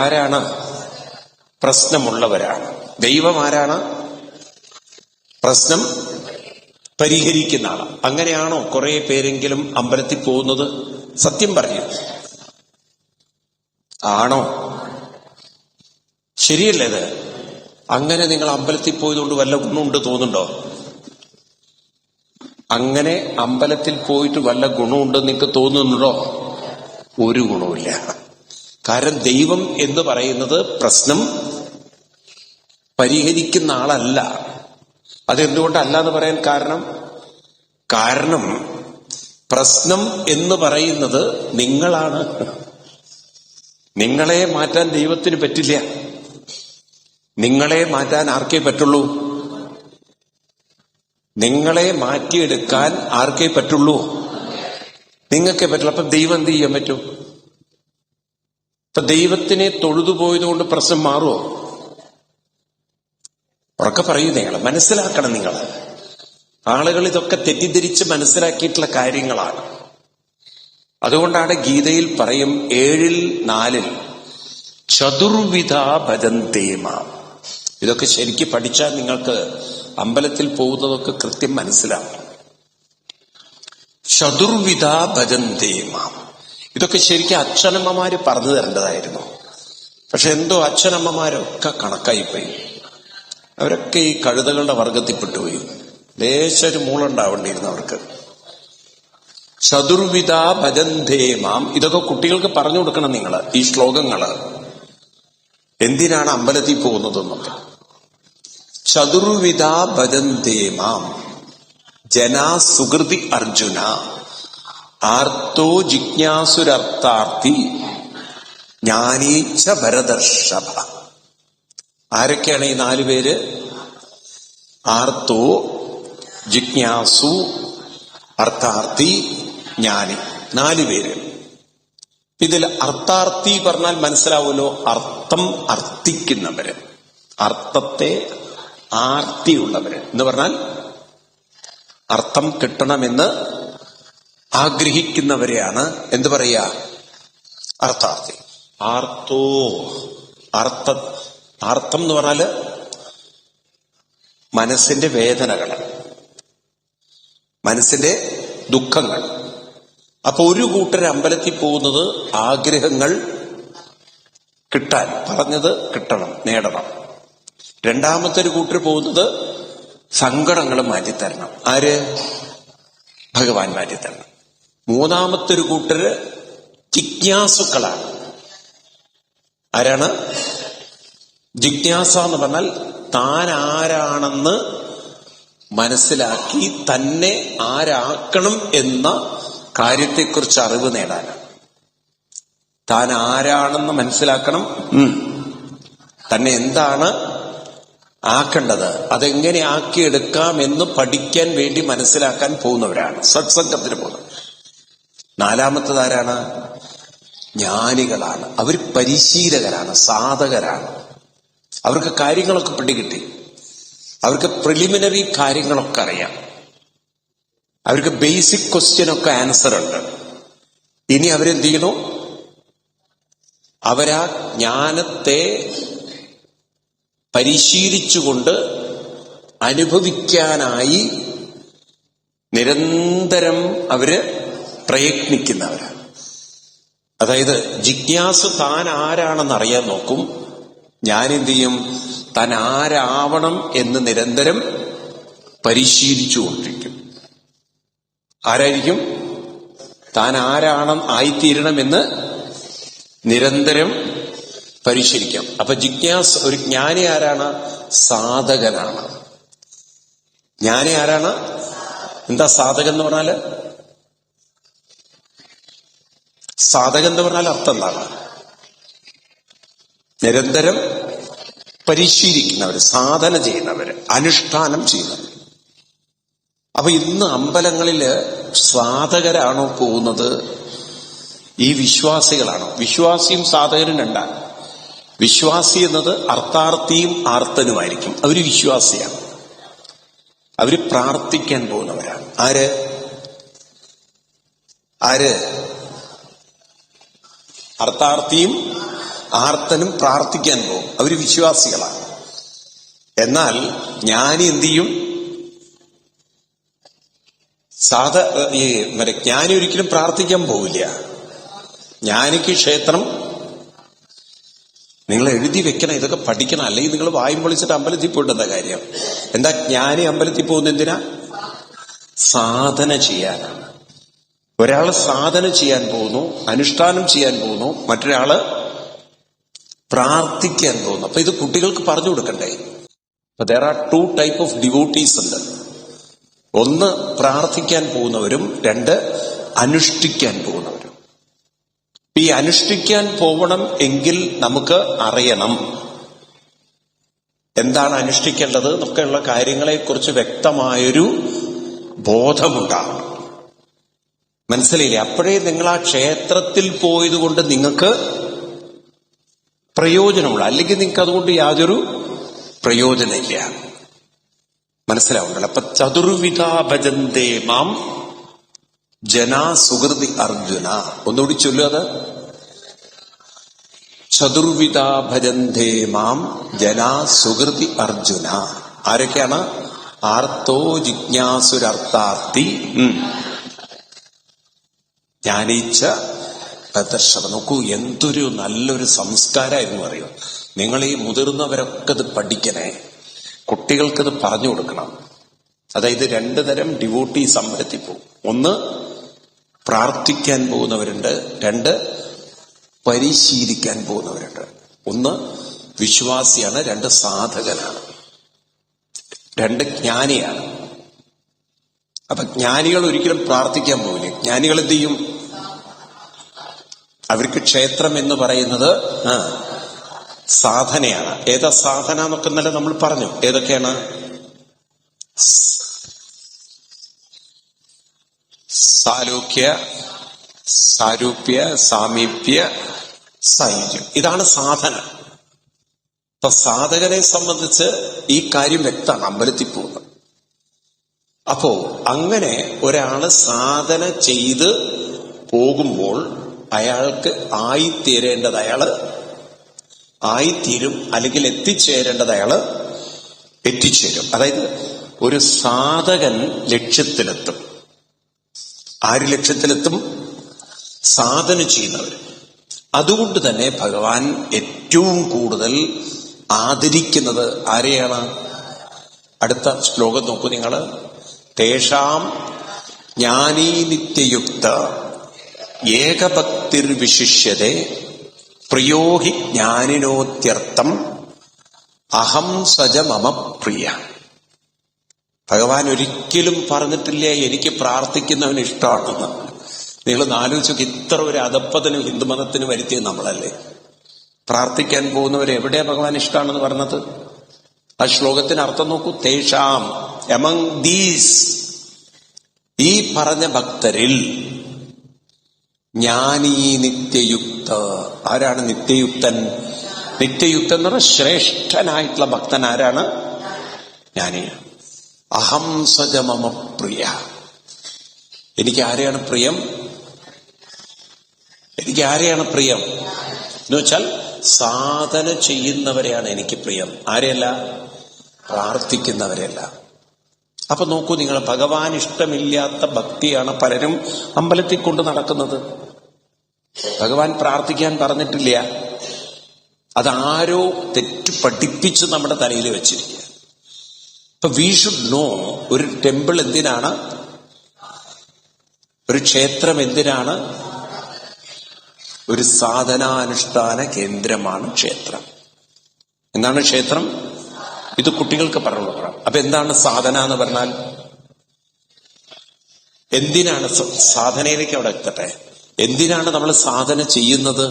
ആരാണ്? പ്രശ്നമുള്ളവരാണ്. ദൈവം ആരാണ്? പ്രശ്നം പരിഹരിക്കുന്ന ആളാണ്. അങ്ങനെയാണോ കുറെ പേരെങ്കിലും അമ്പലത്തിൽ പോകുന്നത്? സത്യം പറയൂ, ആണോ? ശരിയല്ലേ ഇത്? അങ്ങനെ നിങ്ങൾ അമ്പലത്തിൽ പോയതുകൊണ്ട് വല്ല ഗുണമുണ്ട് തോന്നുന്നുണ്ടോ? അങ്ങനെ അമ്പലത്തിൽ പോയിട്ട് വല്ല ഗുണമുണ്ടെന്ന് നിങ്ങൾക്ക് തോന്നുന്നുണ്ടോ? ഒരു ഗുണവുമില്ല. കാരണം ദൈവം എന്ന് പറയുന്നത് പ്രശ്നം പരിഹരിക്കുന്ന ആളല്ല. അതെന്തുകൊണ്ടല്ല എന്ന് പറയാൻ കാരണം പ്രശ്നം എന്ന് പറയുന്നത് നിങ്ങളാണ്. നിങ്ങളെ മാറ്റാൻ ദൈവത്തിന് പറ്റില്ല. നിങ്ങളെ മാറ്റാൻ ആർക്കേ പറ്റുള്ളൂ? നിങ്ങളെ മാറ്റിയെടുക്കാൻ ആർക്കേ പറ്റുള്ളൂ? നിങ്ങൾക്കേ പറ്റുള്ളൂ. അപ്പൊ ദൈവം എന്ത് ചെയ്യാൻ പറ്റും? ഇപ്പൊ ദൈവത്തിനെ തൊഴുതുപോയതുകൊണ്ട് പ്രശ്നം മാറുമോ? ഉറക്കെ പറയൂ, നിങ്ങൾ മനസ്സിലാക്കണം. നിങ്ങൾ ആളുകൾ ഇതൊക്കെ തെറ്റിദ്ധരിച്ച് മനസ്സിലാക്കിയിട്ടുള്ള കാര്യങ്ങളാണ്. അതുകൊണ്ടാണ് ഗീതയിൽ പറയും 7:4 ചതുർവിധ ഭജന്തേമ. ഇതൊക്കെ ശരിക്ക് പഠിച്ചാൽ നിങ്ങൾക്ക് അമ്പലത്തിൽ പോകുന്നതൊക്കെ കൃത്യം മനസ്സിലാവും. ചതുർവിധ ഭജന്തേമ, ഇതൊക്കെ ശരിക്കും അച്ഛനമ്മമാര് പറഞ്ഞു തരേണ്ടതായിരുന്നു. പക്ഷെ എന്തോ അച്ഛനമ്മമാരൊക്കെ കണക്കായിപ്പോയി. അവരൊക്കെ ഈ കഴുതകളുടെ വർഗത്തിൽപ്പെട്ടുപോയി. ദേശൊരു മൂളുണ്ടാവേണ്ടിയിരുന്നു അവർക്ക്. ചതുർവിധ ഭജന്തേമാം, ഇതൊക്കെ കുട്ടികൾക്ക് പറഞ്ഞു കൊടുക്കണം നിങ്ങൾ. ഈ ശ്ലോകങ്ങള് എന്തിനാണ് അമ്പലത്തിൽ പോകുന്നതെന്നൊക്കെ. ചതുർവിധ ഭജന്തേമാം ജനാ സുഹൃതി അർജുന ആർത്തോ ജിജ്ഞാസുരർത്ഥാർത്ഥി ജ്ഞാനീച്ച ഭരതർഷഭ. ആരൊക്കെയാണ് ഈ 4 പേര്? ആർത്തോ, ജിജ്ഞാസു, അർത്ഥാർത്ഥി, ജ്ഞാനി. 4 പേര്. ഇതിൽ അർത്ഥാർത്ഥി പറഞ്ഞാൽ മനസ്സിലാവുമല്ലോ, അർത്ഥം അർത്ഥിക്കുന്നവര്, അർത്ഥത്തെ ആർത്തിയുള്ളവര് എന്ന് പറഞ്ഞാൽ അർത്ഥം കിട്ടണമെന്ന് ആഗ്രഹിക്കുന്നവരെയാണ് എന്ത് പറയാ? അർത്ഥാർത്ഥി. ആർത്തോ, അർത്ഥം എന്ന് പറഞ്ഞാല് മനസ്സിന്റെ വേദനകള്, മനസ്സിന്റെ ദുഃഖങ്ങൾ. അപ്പൊ ഒരു കൂട്ടർ അമ്പലത്തിൽ പോകുന്നത് ആഗ്രഹങ്ങൾ കിട്ടാൻ, പറഞ്ഞത് കിട്ടണം, നേടണം. രണ്ടാമത്തെ ഒരു കൂട്ടർ പോകുന്നത് സങ്കടങ്ങൾ മാറ്റിത്തരണം. ആര്? ഭഗവാൻ മാറ്റിത്തരണം. മൂന്നാമത്തെ ഒരു കൂട്ടര് ജിജ്ഞാസുക്കളാണ്. ആരാണ്? ജിജ്ഞാസ എന്ന് പറഞ്ഞാൽ താൻ ആരാണെന്ന് മനസ്സിലാക്കി തന്നെ ആരാക്കണം എന്ന കാര്യത്തെക്കുറിച്ച് അറിവ് നേടാനാണ്. താൻ ആരാണെന്ന് മനസ്സിലാക്കണം, തന്നെ എന്താണ് ആക്കേണ്ടത്, അതെങ്ങനെ ആക്കിയെടുക്കാം എന്ന് പഠിക്കാൻ വേണ്ടി മനസ്സിലാക്കാൻ പോകുന്നവരാണ് സത്സംഗത്തിന് പോകുന്നത്. നാലാമത്തതാരാണ്? ജ്ഞാനികളാണ്. അവർ പരിശീലകരാണ്, സാധകരാണ്. അവർക്ക് കാര്യങ്ങളൊക്കെ പിടികിട്ടി, അവർക്ക് പ്രിലിമിനറി കാര്യങ്ങളൊക്കെ അറിയാം, അവർക്ക് ബേസിക് ക്വസ്റ്റ്യനൊക്കെ ആൻസർ ഉണ്ട്. ഇനി അവരെന്ത് ചെയ്യണു? അവരാ ജ്ഞാനത്തെ പരിശീലിച്ചുകൊണ്ട് അനുഭവിക്കാനായി നിരന്തരം അവര് പ്രയത്നിക്കുന്നവരാണ്. അതായത് ജിജ്ഞാസ താൻ ആരാണെന്ന് അറിയാൻ നോക്കും. ഞാനെന്ത് ചെയ്യും? താൻ ആരാവണം എന്ന് നിരന്തരം പരിശീലിച്ചുകൊണ്ടിരിക്കും. ആരായിരിക്കും? താൻ ആയിത്തീരണമെന്ന് നിരന്തരം പരിശീലിക്കാം. അപ്പൊ ജിജ്ഞാസ, ഒരു ജ്ഞാനി ആരാണ്? സാധകനാണ്. ജ്ഞാനി ആരാണ്? എന്താ സാധകൻ എന്ന് പറഞ്ഞാല്? സാധകൻ എന്ന് പറഞ്ഞാൽ അർത്ഥം എന്താണ്? നിരന്തരം പരിശീലിക്കുന്നവര്, സാധന ചെയ്യുന്നവര്, അനുഷ്ഠാനം ചെയ്യുന്നവര്. അപ്പൊ ഇന്ന് അമ്പലങ്ങളില് സാധകരാണോ പോകുന്നത്? ഈ വിശ്വാസികളാണോ? വിശ്വാസിയും സാധകനും രണ്ടാണ്. വിശ്വാസി എന്നത് അർത്ഥാർത്ഥിയും ആർത്തനുമായിരിക്കും. അവര് വിശ്വാസിയാണ്, അവര് പ്രാർത്ഥിക്കാൻ പോകുന്നവരാണ്. ആര്? അർത്ഥാർത്ഥിയും ആർത്തനും പ്രാർത്ഥിക്കാൻ പോകും, അവര് വിശ്വാസികളാണ്. എന്നാൽ ജ്ഞാനി എന്ത് ചെയ്യും? ജ്ഞാനി ഒരിക്കലും പ്രാർത്ഥിക്കാൻ പോവില്ല. ജ്ഞാനിക്ക് ക്ഷേത്രം നിങ്ങൾ എഴുതി വെക്കണം, ഇതൊക്കെ പഠിക്കണം. അല്ലെങ്കിൽ നിങ്ങൾ വായും പൊളിച്ചിട്ട് അമ്പലത്തിൽ പോയിട്ടെന്താ കാര്യം? എന്താ ജ്ഞാനി അമ്പലത്തിൽ പോകുന്ന എന്തിനാ? സാധന ചെയ്യാനാണ്. ഒരാള് സാധന ചെയ്യാൻ പോകുന്നു, അനുഷ്ഠാനം ചെയ്യാൻ പോകുന്നു, മറ്റൊരാള് പ്രാർത്ഥിക്കാൻ പോകുന്നു. അപ്പൊ ഇത് കുട്ടികൾക്ക് പറഞ്ഞു കൊടുക്കണ്ടേ? അപ്പൊ there are two type of devotees ഉണ്ട്. ഒന്ന് പ്രാർത്ഥിക്കാൻ പോകുന്നവരും, രണ്ട് അനുഷ്ഠിക്കാൻ പോകുന്നവരും. ഈ അനുഷ്ഠിക്കാൻ പോകണം എങ്കിൽ നമുക്ക് അറിയണം എന്താണ് അനുഷ്ഠിക്കേണ്ടത് എന്നൊക്കെയുള്ള കാര്യങ്ങളെക്കുറിച്ച് വ്യക്തമായൊരു ബോധമുണ്ടാകണം. മനസ്സിലായില്ലേ? അപ്പോഴേ നിങ്ങൾ ആ ക്ഷേത്രത്തിൽ പോയതുകൊണ്ട് നിങ്ങൾക്ക് പ്രയോജനമുള്ള, അല്ലെങ്കിൽ നിങ്ങൾക്ക് അതുകൊണ്ട് യാതൊരു പ്രയോജനമില്ല. മനസ്സിലാവുണ്ടല്ലോ? അപ്പൊ ചതുർവിധ ഭജന്തേ മാം ജനാ സുഹൃതി അർജുന. ഒന്നുകൂടി ചൊല്ലുക. ചതുർവിധ ഭജന്തേ മാം ജനാ സുഹൃതി അർജുന. ആരൊക്കെയാണ്? ആർത്തോ ജിജ്ഞാസുരർത്ഥാർത്ഥി ജ്ഞാനീച്ച ദർശനം. നോക്കൂ, എന്തൊരു നല്ലൊരു സംസ്കാരമായിരുന്നു അറിയോ. നിങ്ങൾ ഈ മുതിർന്നവരൊക്കെ ഇത് പഠിക്കണേ, കുട്ടികൾക്കത് പറഞ്ഞു കൊടുക്കണം. അതായത് രണ്ടു തരം ഡിവോട്ടീസ് അമ്പലത്തിൽ പോകും. ഒന്ന് പ്രാർത്ഥിക്കാൻ പോകുന്നവരുണ്ട്, രണ്ട് പരിശീലിക്കാൻ പോകുന്നവരുണ്ട്. ഒന്ന് വിശ്വാസിയാണ്, രണ്ട് സാധകനാണ്, രണ്ട് ജ്ഞാനിയാണ്. അപ്പൊ ജ്ഞാനികൾ ഒരിക്കലും പ്രാർത്ഥിക്കാൻ പോകില്ല. ജ്ഞാനികൾ എന്ത് ചെയ്യും? അവർക്ക് ക്ഷേത്രം എന്ന് പറയുന്നത് സാധനയാണ്. ഏതാ സാധന എന്നൊക്കെ ഇന്നലെ നമ്മൾ പറഞ്ഞു. ഏതൊക്കെയാണ്? സാലോക്യ, സാരൂപ്യ, സാമീപ്യ, സായുജ്യം. ഇതാണ് സാധന. അപ്പൊ സാധകനെ സംബന്ധിച്ച് ഈ കാര്യം വ്യക്തമാണ് അമ്പലത്തിൽ പോകുന്നത്. അപ്പോ അങ്ങനെ ഒരാള് സാധന ചെയ്ത് പോകുമ്പോൾ അയാൾക്ക് ആയിത്തീരേണ്ടത് അയാള് ആയിത്തീരും, അല്ലെങ്കിൽ എത്തിച്ചേരേണ്ടത് അയാള് എത്തിച്ചേരും. അതായത് ഒരു സാധകൻ ലക്ഷ്യത്തിലെത്തും. ആര് ലക്ഷ്യത്തിലെത്തും? സാധന ചെയ്യുന്നവർ. അതുകൊണ്ട് തന്നെ ഭഗവാൻ ഏറ്റവും കൂടുതൽ ആദരിക്കുന്നത് ആരെയാണ്? അടുത്ത ശ്ലോകം നോക്കൂ നിങ്ങൾ. തേഷാം ജ്ഞാനീ നിത്യയുക്ത ഏകഭക്തിർ വിശിഷ്യതേ പ്രിയോഹി ജ്ഞാനിനോത്യർത്ഥം അഹം സജ മമ പ്രിയ. ഭഗവാൻ ഒരിക്കലും പറഞ്ഞിട്ടില്ല എനിക്ക് പ്രാർത്ഥിക്കുന്നവന് ഇഷ്ടമാണെന്ന്. നിങ്ങൾ ആലോചിച്ചു, ഇത്ര ഒരു അധപ്പതനും ഹിന്ദുമതത്തിന് വരുത്തിയത് നമ്മളല്ലേ. പ്രാർത്ഥിക്കാൻ പോകുന്നവരെ എവിടെയാ ഭഗവാൻ ഇഷ്ടമാണെന്ന് പറഞ്ഞത്? ആ ശ്ലോകത്തിന് അർത്ഥം നോക്കൂ. തേഷാം, എമംഗ് ദീസ്, ഈ പറഞ്ഞ ഭക്തരിൽ, ജ്ഞാനീ നിത്യയുക്ത. ആരാണ് നിത്യയുക്തൻ? നിത്യയുക്തൻ എന്ന് പറഞ്ഞാൽ ശ്രേഷ്ഠനായിട്ടുള്ള ഭക്തൻ ആരാണ്? ജ്ഞാനിയാണ്. അഹം സജ മമ പ്രിയ. എനിക്ക് ആരെയാണ് പ്രിയം? എനിക്ക് ആരെയാണ് പ്രിയം എന്ന് വെച്ചാൽ സാധന ചെയ്യുന്നവരെയാണ് എനിക്ക് പ്രിയം. ആരെയല്ല? പ്രാർത്ഥിക്കുന്നവരെയല്ല. അപ്പൊ നോക്കൂ നിങ്ങൾ, ഭഗവാൻ ഇഷ്ടമില്ലാത്ത ഭക്തിയാണ് പലരും അമ്പലത്തിൽ കൊണ്ട് നടക്കുന്നത്. ഭഗവാൻ പ്രാർത്ഥിക്കാൻ പറഞ്ഞിട്ടില്ല, അതാരോ തെറ്റ് പഠിപ്പിച്ച് നമ്മുടെ തലയിൽ വെച്ചിരിക്കുക. അപ്പൊ വി ഷുഡ് നോ, ഒരു ടെമ്പിൾ എന്തിനാണ്, ഒരു ക്ഷേത്രം എന്തിനാണ്? ഒരു സാധനാനുഷ്ഠാന കേന്ദ്രമാണ് ക്ഷേത്രം. എന്താണ് ക്ഷേത്രം? ഇത് കുട്ടികൾക്ക് പറഞ്ഞു കൊടുക്കണം. അപ്പൊ എന്താണ് സാധന എന്ന് പറഞ്ഞാൽ? എന്തിനാണ് സാധനയിലേക്ക് അവിടെ എത്തട്ടെ. എന്തിനാണ് നമ്മൾ സാധന ചെയ്യുന്നത്?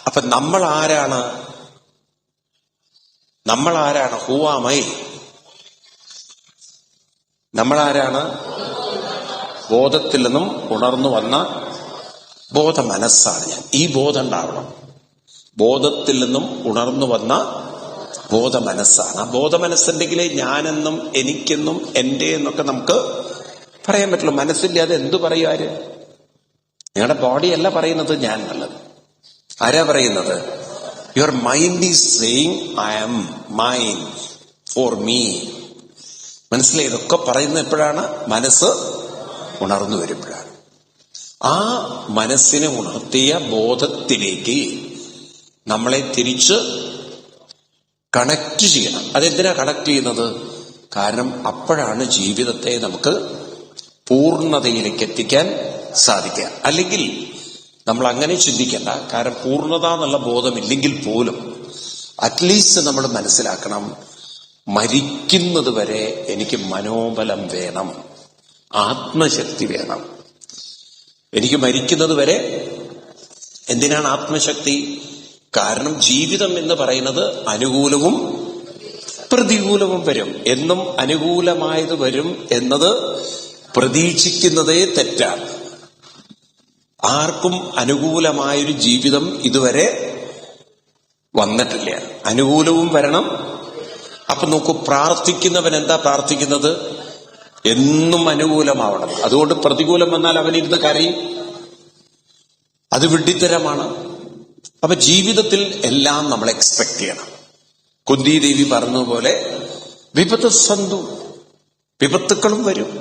അപ്പൊ നമ്മൾ ആരാണ്? Who am I? നമ്മളാരാണ്? ബോധത്തിൽ നിന്നും ഉണർന്നു വന്ന ബോധ മനസ്സാണ് ഞാൻ. ഈ ബോധം ഉണ്ടാവണം. ബോധത്തിൽ നിന്നും ഉണർന്നു വന്ന ബോധ മനസ്സാണ്. ആ ബോധ മനസ്സുണ്ടെങ്കിലേ ഞാനെന്നും എനിക്കെന്നും എന്റെ എന്നൊക്കെ നമുക്ക് പറയാൻ പറ്റുള്ളൂ. മനസ്സില്ലാതെ എന്തു പറയും ആര്? നിങ്ങളുടെ ബോഡിയല്ല പറയുന്നത് ഞാൻ എന്നുള്ളത്. ആരാ പറയുന്നത്? Your mind is saying I am mine for me. മനസ്സിലായി? ഇതൊക്കെ പറയുന്നത് എപ്പോഴാണ്? മനസ്സ് ഉണർന്നു വരുമ്പോഴാണ്. ആ മനസ്സിനെ ഉണർത്തിയ ബോധത്തിലേക്ക് നമ്മളെ തിരിച്ച് കണക്ട് ചെയ്യണം. അതെന്തിനാ കണക്ട് ചെയ്യുന്നത്? കാരണം അപ്പോഴാണ് ജീവിതത്തെ നമുക്ക് പൂർണ്ണതയിലേക്ക് എത്തിക്കാൻ സാധിക്കുക. അല്ലെങ്കിൽ നമ്മൾ അങ്ങനെ ചിന്തിക്കേണ്ട. കാരണം പൂർണ്ണത എന്നുള്ള ബോധമില്ലെങ്കിൽ പോലും അറ്റ്ലീസ്റ്റ് നമ്മൾ മനസ്സിലാക്കണം, മരിക്കുന്നത് വരെ എനിക്ക് മനോബലം വേണം, ആത്മശക്തി വേണം. എനിക്ക് മരിക്കുന്നത് വരെ. എന്തിനാണ് ആത്മശക്തി? കാരണം ജീവിതം എന്ന് പറയുന്നത് അനുകൂലവും പ്രതികൂലവും വരും. എന്നും അനുകൂലമായത് വരും എന്നത് പ്രതീക്ഷിക്കുന്നതേ തെറ്റാണ്. ആർക്കും അനുകൂലമായൊരു ജീവിതം ഇതുവരെ വന്നിട്ടില്ല. അനുകൂലവും വരണം. അപ്പൊ നോക്കൂ, പ്രാർത്ഥിക്കുന്നവൻ എന്താ പ്രാർത്ഥിക്കുന്നത്? എന്നും അനുകൂലമാവണം. അതുകൊണ്ട് പ്രതികൂലം വന്നാൽ അവനിരുന്ന് കരയും. അത് വിഡ്ഢിത്തരമാണ്. അപ്പൊ ജീവിതത്തിൽ എല്ലാം നമ്മൾ എക്സ്പെക്ട് ചെയ്യണം. കുന്തിദേവി പറഞ്ഞതുപോലെ വിപത്ത് സന്തു, വിപത്തുക്കളും വരും.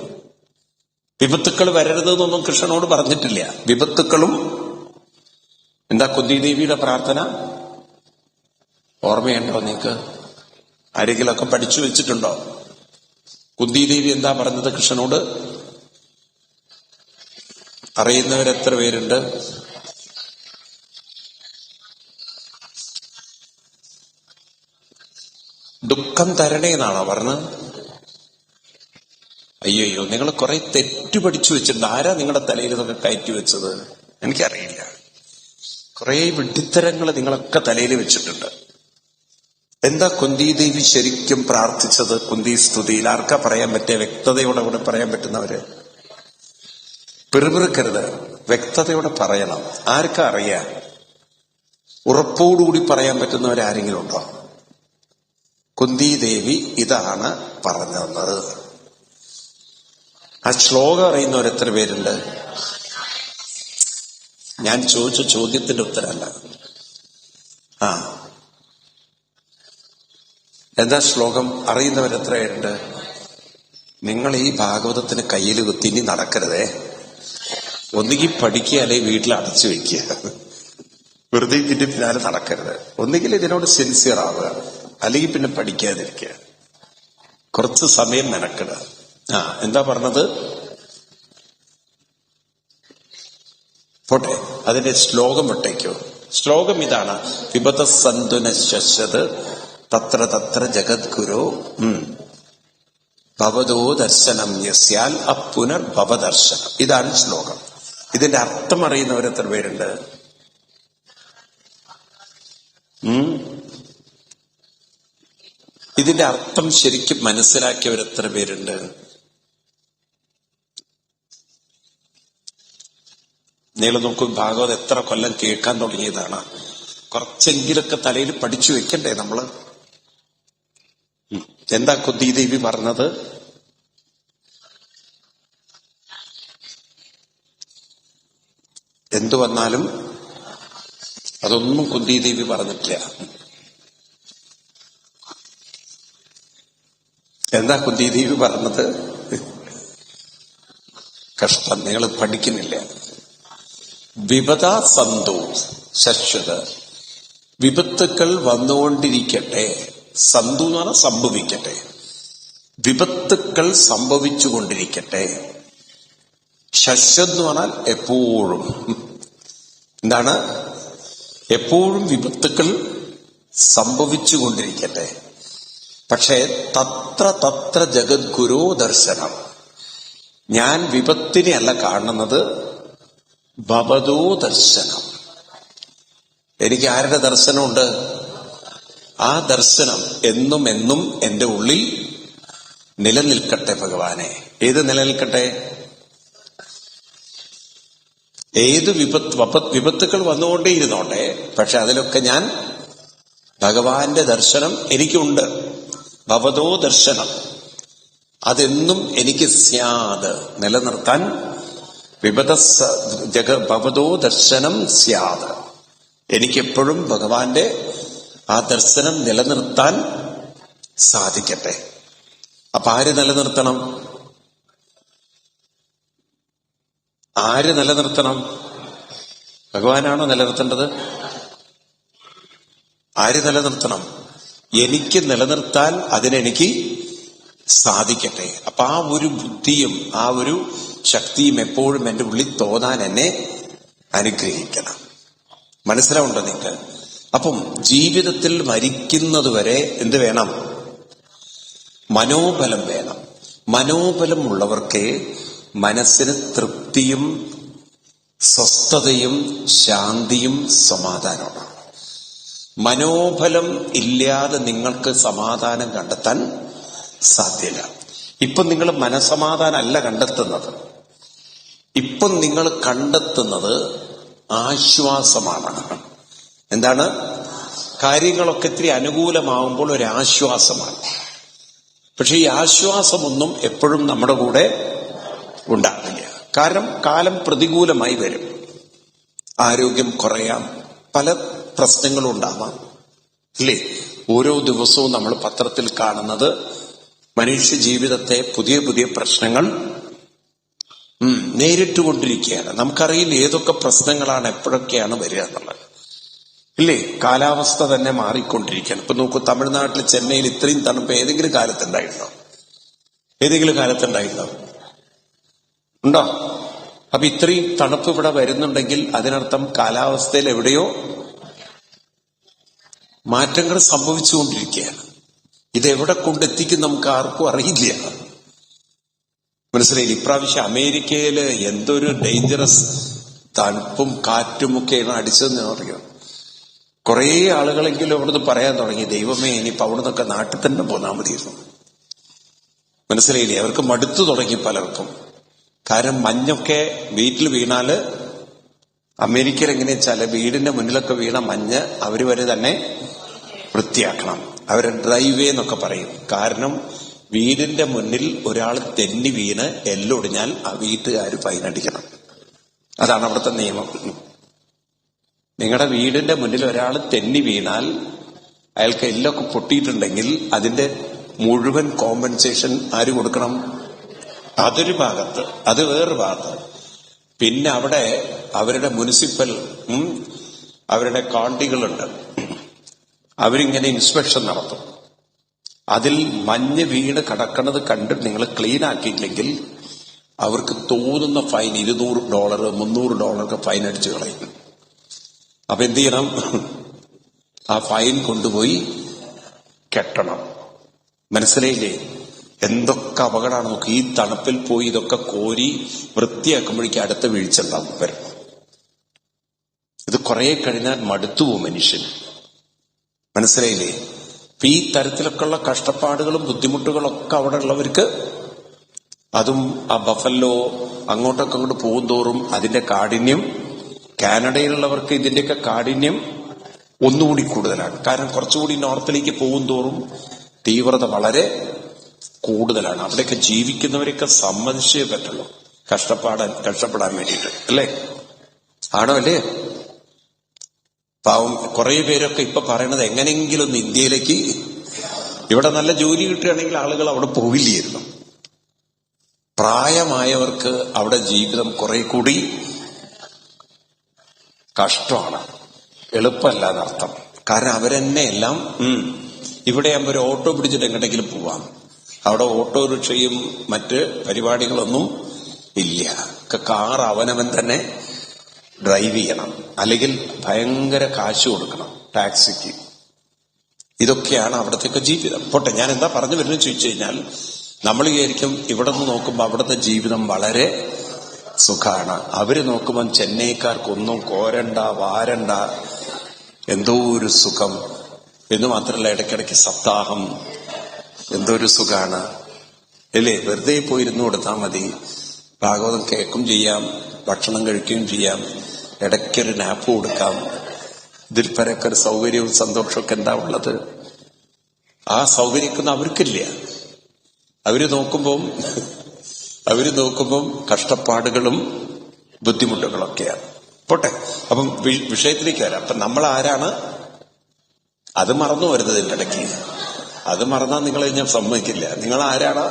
വിപത്തുക്കൾ വരരുതെന്നൊന്നും കൃഷ്ണനോട് പറഞ്ഞിട്ടില്ല. വിപത്തുക്കളും. എന്താ കുന്തിദേവിയുടെ പ്രാർത്ഥന? ഓർമ്മയുണ്ടോ നിങ്ങൾക്ക്? ആരെങ്കിലുമൊക്കെ പഠിച്ചു വെച്ചിട്ടുണ്ടോ? കുന്തിദേവി എന്താ പറഞ്ഞത് കൃഷ്ണനോട്? അറിയുന്നവരെത്ര പേരുണ്ട്? ദുഃഖം തരണേന്നാണോ പറഞ്ഞത്? അയ്യോ, നിങ്ങൾ കുറെ തെറ്റു പഠിച്ചു വെച്ചിട്ടുണ്ട്. ആരാ നിങ്ങളുടെ തലയിൽ ഇതൊക്കെ കയറ്റി വെച്ചത്? എനിക്കറിയില്ല. കുറെ വിഡ്ഢിത്തരങ്ങൾ നിങ്ങളൊക്കെ തലയിൽ വെച്ചിട്ടുണ്ട്. എന്താ കുന്തിദേവി ശരിക്കും പ്രാർത്ഥിച്ചത്? കുന്തി സ്തുതിയിൽ ആർക്കാ പറയാൻ പറ്റിയ? വ്യക്തതയോടെ കൂടെ പറയാൻ പറ്റുന്നവര്? പിറുപിറുക്കരുത്, വ്യക്തതയോടെ പറയണം. ആർക്കാ അറിയാം? ഉറപ്പോടുകൂടി പറയാൻ പറ്റുന്നവരാരെങ്കിലും ഉണ്ടോ? കുന്തിദേവി ഇതാണ് പറഞ്ഞത്. ആ ശ്ലോകം അറിയുന്നവരെത്ര പേരുണ്ട്? ഞാൻ ചോദിച്ച ചോദ്യത്തിന്റെ ഉത്തരമല്ല. എന്താ ശ്ലോകം? അറിയുന്നവരെത്രയുണ്ട്? നിങ്ങൾ ഈ ഭാഗവതത്തിന് കയ്യിൽ കുത്തി ഇനി നടക്കരുതേ. ഒന്നുകിൽ പഠിക്കുക, അല്ലെങ്കിൽ വീട്ടിൽ അടച്ചു വെക്കുക. വെറുതെ ഇതിന്റെ പിന്നാലെ നടക്കരുത്. ഒന്നുകിൽ ഇതിനോട് സിൻസിയർ ആവുക, അല്ലെങ്കിൽ പിന്നെ പഠിക്കാതിരിക്കുക. കുറച്ച് സമയം മെനക്കിടുക. എന്താ പറഞ്ഞത്? പോട്ടെ, അതിന്റെ ശ്ലോകം വിട്ടേക്കോ. ശ്ലോകം ഇതാണ്: പിബത സന്തുന ശശ്വത് തത്ര തത്ര ജഗദ്ഗുരു ഭവതോ ദർശനം യസ്യാൽ അപ്പുനർഭവദർശനം. ഇതാണ് ശ്ലോകം. ഇതിന്റെ അർത്ഥം അറിയുന്നവരെത്ര പേരുണ്ട്? ഇതിന്റെ അർത്ഥം ശരിക്കും മനസ്സിലാക്കിയവർ എത്ര പേരുണ്ട്? നിങ്ങൾ നോക്കൂ, ഭാഗവത് എത്ര കൊല്ലം കേൾക്കാൻ തുടങ്ങിയതാണ്. കുറച്ചെങ്കിലൊക്കെ തലയിൽ പഠിച്ചു വെക്കണ്ടേ നമ്മള്? എന്താ കുന്തിദേവി പറഞ്ഞത്? എന്തു വന്നാലും അതൊന്നും കുന്തിദേവി പറഞ്ഞിട്ടില്ല. എന്താ കുന്തിദേവി പറഞ്ഞത്? കഷ്ടം, നിങ്ങൾ പഠിക്കുന്നില്ല. വിപദ സന്തു ശശ്വത, വിപത്തുക്കൾ വന്നുകൊണ്ടിരിക്കട്ടെ. സന്തു എന്ന് പറഞ്ഞാൽ സംഭവിക്കട്ടെ. വിപത്തുക്കൾ സംഭവിച്ചുകൊണ്ടിരിക്കട്ടെ. ശശ്വത് എന്ന് പറഞ്ഞാൽ എപ്പോഴും. എന്താണ്? എപ്പോഴും വിപത്തുക്കൾ സംഭവിച്ചുകൊണ്ടിരിക്കട്ടെ. പക്ഷേ തത്ര ജഗദ്ഗുരോ ദർശനം, ഞാൻ വിപത്തിനെ അല്ല കാണുന്നത്, ഭവതോ ദർശനം. എനിക്ക് ആരുടെ ദർശനമുണ്ട്? ആ ദർശനം എന്നും എന്നും എന്റെ ഉള്ളിൽ നിലനിൽക്കട്ടെ ഭഗവാനെ. ഏത് നിലനിൽക്കട്ടെ? ഏത് വിപത്തുക്കൾ വന്നുകൊണ്ടേയിരുന്നോട്ടെ, പക്ഷെ അതിലൊക്കെ ഞാൻ ഭഗവാന്റെ ദർശനം എനിക്കുണ്ട്. ഭവതോ ദർശനം, അതെന്നും എനിക്ക് സ്യാത്, നിലനിർത്താൻ. ഭവതോ ദർശനം സ്യാത്, എനിക്കെപ്പോഴും ഭഗവാന്റെ ആ ദർശനം നിലനിർത്താൻ സാധിക്കട്ടെ. അപ്പൊ ആര് നിലനിർത്തണം? ആര് നിലനിർത്തണം? ഭഗവാനാണോ നിലനിർത്തേണ്ടത്? ആര് നിലനിർത്തണം? എനിക്ക് നിലനിർത്താൻ അതിനെനിക്ക് സാധിക്കട്ടെ. അപ്പൊ ആ ഒരു ബുദ്ധിയും ആ ഒരു ശക്തിയും എപ്പോഴും എന്റെ ഉള്ളിൽ തോന്നാൻ എന്നെ അനുഗ്രഹിക്കണം. മനസ്സിലാവുണ്ടോ നിങ്ങൾക്ക്? അപ്പം ജീവിതത്തിൽ മരിക്കുന്നതുവരെ എന്ത് വേണം? മനോബലം വേണം. മനോബലം ഉള്ളവർക്ക് മനസ്സിന് തൃപ്തിയും സ്വസ്ഥതയും ശാന്തിയും സമാധാനമാണ്. മനോബലം ഇല്ലാതെ നിങ്ങൾക്ക് സമാധാനം കണ്ടെത്താൻ സാധ്യല്ല. ഇപ്പം നിങ്ങൾ മനസമാധാനം അല്ല കണ്ടെത്തുന്നത്. ഇപ്പം നിങ്ങൾ കണ്ടെത്തുന്നത് ആശ്വാസമാണ്. എന്താണ്? കാര്യങ്ങളൊക്കെ ഇത്തിരി അനുകൂലമാവുമ്പോൾ ഒരു ആശ്വാസമാണ്. പക്ഷെ ഈ ആശ്വാസമൊന്നും എപ്പോഴും നമ്മുടെ കൂടെ ഉണ്ടാവില്ല. കാരണം കാലം പ്രതികൂലമായി വരും. ആരോഗ്യം കുറയാം, പല പ്രശ്നങ്ങളും ഉണ്ടാവാം, ഇല്ലേ? ഓരോ ദിവസവും നമ്മൾ പത്രത്തിൽ കാണുന്നത് മനുഷ്യ ജീവിതത്തെ പുതിയ പുതിയ പ്രശ്നങ്ങൾ നേരിട്ടുകൊണ്ടിരിക്കുകയാണ്. നമുക്കറിയില്ല ഏതൊക്കെ പ്രശ്നങ്ങളാണ് എപ്പോഴൊക്കെയാണ് വരിക എന്നുള്ളത്, ഇല്ലേ? കാലാവസ്ഥ തന്നെ മാറിക്കൊണ്ടിരിക്കുകയാണ്. ഇപ്പൊ നോക്കൂ, തമിഴ്നാട്ടിൽ ചെന്നൈയിൽ ഇത്രയും തണുപ്പ് ഏതെങ്കിലും കാലത്തുണ്ടായിരുന്നോ? ഏതെങ്കിലും കാലത്തുണ്ടായിരുന്നോ? ഉണ്ടോ? അപ്പൊ ഇത്രയും തണുപ്പ് ഇവിടെ വരുന്നുണ്ടെങ്കിൽ അതിനർത്ഥം കാലാവസ്ഥയിൽ എവിടെയോ മാറ്റങ്ങൾ സംഭവിച്ചുകൊണ്ടിരിക്കുകയാണ്. ഇതെവിടെ കൊണ്ടെത്തിക്കും നമുക്ക് ആർക്കും അറിയില്ല. മനസ്സിലായില്ല? ഇപ്രാവശ്യം അമേരിക്കയില് എന്തൊരു ഡേഞ്ചറസ് തണുപ്പും കാറ്റുമൊക്കെയാണ് അടിച്ചതെന്ന് അറിയാം. കുറെ ആളുകളെങ്കിലും അവിടുന്ന് പറയാൻ തുടങ്ങി, ദൈവമേ ഇനിയിപ്പോ അവിടുന്നൊക്കെ നാട്ടിൽ തന്നെ പോന്നാ മതിയിരുന്നു. മനസ്സിലായില്ലേ? അവർക്ക് മടുത്തു തുടങ്ങി പലർക്കും. കാരണം മഞ്ഞൊക്കെ വീട്ടിൽ വീണാല്, അമേരിക്കയിൽ എങ്ങനെയാ വെച്ചാല് വീടിന്റെ മുന്നിലൊക്കെ വീണ മഞ്ഞ് അവര് വരെ തന്നെ വൃത്തിയാക്കണം. അവര് ഡ്രൈവേ എന്നൊക്കെ പറയും. കാരണം വീടിന്റെ മുന്നിൽ ഒരാൾ തെന്നി വീണ് എല്ലൊടിഞ്ഞാൽ ആ വീട്ടുകാർ ഫൈനടിക്കണം. അതാണ് അവിടുത്തെ നിയമം. നിങ്ങളുടെ വീടിന്റെ മുന്നിൽ ഒരാൾ തെന്നി വീണാൽ അയാൾക്ക് എല്ലൊക്കെ പൊട്ടിയിട്ടുണ്ടെങ്കിൽ അതിന്റെ മുഴുവൻ കോമ്പൻസേഷൻ ആര് കൊടുക്കണം? അതൊരു ഭാഗത്ത്, അത് വേറൊരു ഭാഗത്ത്. പിന്നെ അവിടെ അവരുടെ മുനിസിപ്പൽ അവരുടെ കോണ്ടികളുണ്ട്, അവരിങ്ങനെ ഇൻസ്പെക്ഷൻ നടത്തും. അതിൽ മഞ്ഞ് വീണ് കിടക്കുന്നത് കണ്ട് നിങ്ങൾ ക്ലീൻ ആക്കിയില്ലെങ്കിൽ അവർക്ക് തോന്നുന്ന ഫൈൻ $200, $300 ഫൈൻ അടിച്ചു കളയും. അപ്പൊ എന്ത് ചെയ്യണം? ആ ഫൈൻ കൊണ്ടുപോയി കെട്ടണം. മനസ്സിലായില്ലേ? എന്തൊക്കെ അപകടമാണ് നോക്കി. ഈ തണുപ്പിൽ പോയി ഇതൊക്കെ കോരി വൃത്തിയാക്കുമ്പോഴേക്കും അടുത്ത വീഴ്ചണ്ടാവും വരണം. ഇത് കുറെ കഴിഞ്ഞാൽ മടുത്തുപോകും മനുഷ്യന്. മനസ്സിലായില്ലേ? ഈ തരത്തിലൊക്കെയുള്ള കഷ്ടപ്പാടുകളും ബുദ്ധിമുട്ടുകളൊക്കെ അവിടെ ഉള്ളവർക്ക്, അതും ആ ബഫല്ലോ അങ്ങോട്ടൊക്കെ അങ്ങോട്ട് പോകുന്തോറും അതിന്റെ കാഠിന്യം, കാനഡയിലുള്ളവർക്ക് ഇതിന്റെയൊക്കെ കാഠിന്യം ഒന്നുകൂടി കൂടുതലാണ്. കാരണം കുറച്ചുകൂടി നോർത്തിലേക്ക് പോകുന്തോറും തീവ്രത വളരെ കൂടുതലാണ്. അവിടെയൊക്കെ ജീവിക്കുന്നവരെയൊക്കെ സമ്മതിച്ചേ പറ്റുള്ളൂ കഷ്ടപ്പെടാൻ വേണ്ടിയിട്ട്, അല്ലേ? ആണോ അല്ലേ? പാവം കുറെ പേരൊക്കെ ഇപ്പൊ പറയണത് എങ്ങനെയെങ്കിലും ഒന്ന് ഇന്ത്യയിലേക്ക്, ഇവിടെ നല്ല ജോലി കിട്ടുകയാണെങ്കിൽ ആളുകൾ അവിടെ പോവില്ലായിരുന്നു. പ്രായമായവർക്ക് അവിടെ ജീവിതം കുറെ കൂടി കഷ്ടമാണ്, എളുപ്പമല്ല എന്നർത്ഥം. കാരണം അവരെന്നെ എല്ലാം ഇവിടെ ആകുമ്പോൾ ഒരു ഓട്ടോ പിടിച്ചിട്ട് എങ്ങോട്ടെങ്കിലും പോവാം. അവിടെ ഓട്ടോറിക്ഷയും മറ്റ് പരിപാടികളൊന്നും ഇല്ല. കാർ അവനവൻ തന്നെ ഡ്രൈവ് ചെയ്യണം, അല്ലെങ്കിൽ ഭയങ്കര കാശ് കൊടുക്കണം ടാക്സിക്ക്. ഇതൊക്കെയാണ് അവിടത്തേക്ക് ജീവിതം. പോട്ടെ, ഞാൻ എന്താ പറഞ്ഞു വരുന്നത് ചോദിച്ചു കഴിഞ്ഞാൽ, നമ്മൾ വിചാരിക്കും ഇവിടെ നിന്ന് നോക്കുമ്പോൾ അവിടുത്തെ ജീവിതം വളരെ സുഖാണ്. അവര് നോക്കുമ്പോൾ ചെന്നൈക്കാർക്കൊന്നും കോരണ്ട വാരണ്ട, എന്തോ ഒരു സുഖം. എന്ന് മാത്രമല്ല, ഇടയ്ക്കിടയ്ക്ക് സപ്താഹം, എന്തോ ഒരു സുഖാണ്, അല്ലേ? വെറുതെ പോയിരുന്നു കൊടുത്താൽ മതി, ഭാഗവതം കേൾക്കും ചെയ്യാം, ഭക്ഷണം കഴിക്കുകയും ചെയ്യാം, ഇടയ്ക്കൊരു നാപ്പ് കൊടുക്കാം. ഇതിൽ പരക്കെ ഒരു സൗകര്യവും സന്തോഷമൊക്കെ എന്താ ഉള്ളത്? ആ സൗകര്യമൊന്നും അവർക്കില്ല. അവര് നോക്കുമ്പം കഷ്ടപ്പാടുകളും ബുദ്ധിമുട്ടുകളൊക്കെയാണ്. പോട്ടെ, അപ്പം വിഷയത്തിലേക്ക് വരാം. അപ്പൊ നമ്മൾ ആരാണ്? അത് മറന്നു വരുന്നത് ഇതിൻ്റെ ഇടയ്ക്ക്. അത് മറന്നാൽ നിങ്ങളെ ഞാൻ സമ്മതിക്കില്ല. നിങ്ങൾ ആരാണ്?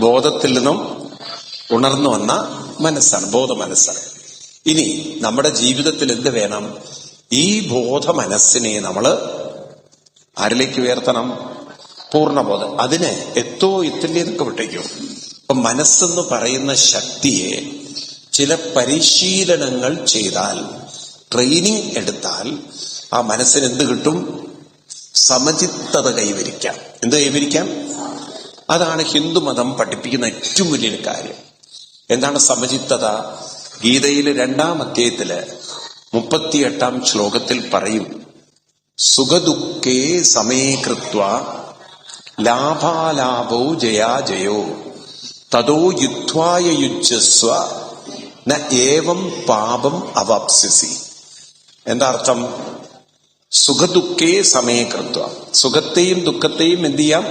ബോധത്തിൽ നിന്നും ഉണർന്നു വന്ന മനസ്സാണ്, ബോധ മനസ്സാണ്. ഇനി നമ്മുടെ ജീവിതത്തിൽ എന്ത് വേണം? ഈ ബോധ മനസ്സിനെ നമ്മൾ ആരിലേക്ക് ഉയർത്തണം? പൂർണ്ണബോധം. അതിന് എത്തില്ലെന്നൊക്കെ വിട്ടേക്കും. അപ്പൊ മനസ്സെന്ന് പറയുന്ന ശക്തിയെ ചില പരിശീലനങ്ങൾ ചെയ്താൽ, ട്രെയിനിങ് എടുത്താൽ ആ മനസ്സിന് എന്ത് കിട്ടും? സമചിത്തത കൈവരിക്കാം. എന്ത് കൈവരിക്കാം? അതാണ് ഹിന്ദുമതം പഠിപ്പിക്കുന്ന ഏറ്റവും വലിയൊരു കാര്യം. എന്താണ് സമചിത്തത? ഗീതയിലെ 2-ാം അധ്യായത്തില് 38-ാം ശ്ലോകത്തിൽ പറയും, സുഖദുഃഖേ സമീകൃത്വ ലാഭാലാഭോ ജയാജയോ തതോ യുദ്ധ്വായ യുജ്യസ്വ ന ഏവം പാപം അവാപ്സ്യസി. എന്താ അർത്ഥം? സുഖദുഃഖേ സമീകൃത്വ, സുഖത്തെയും ദുഃഖത്തെയും എന്ത് ചെയ്യാം?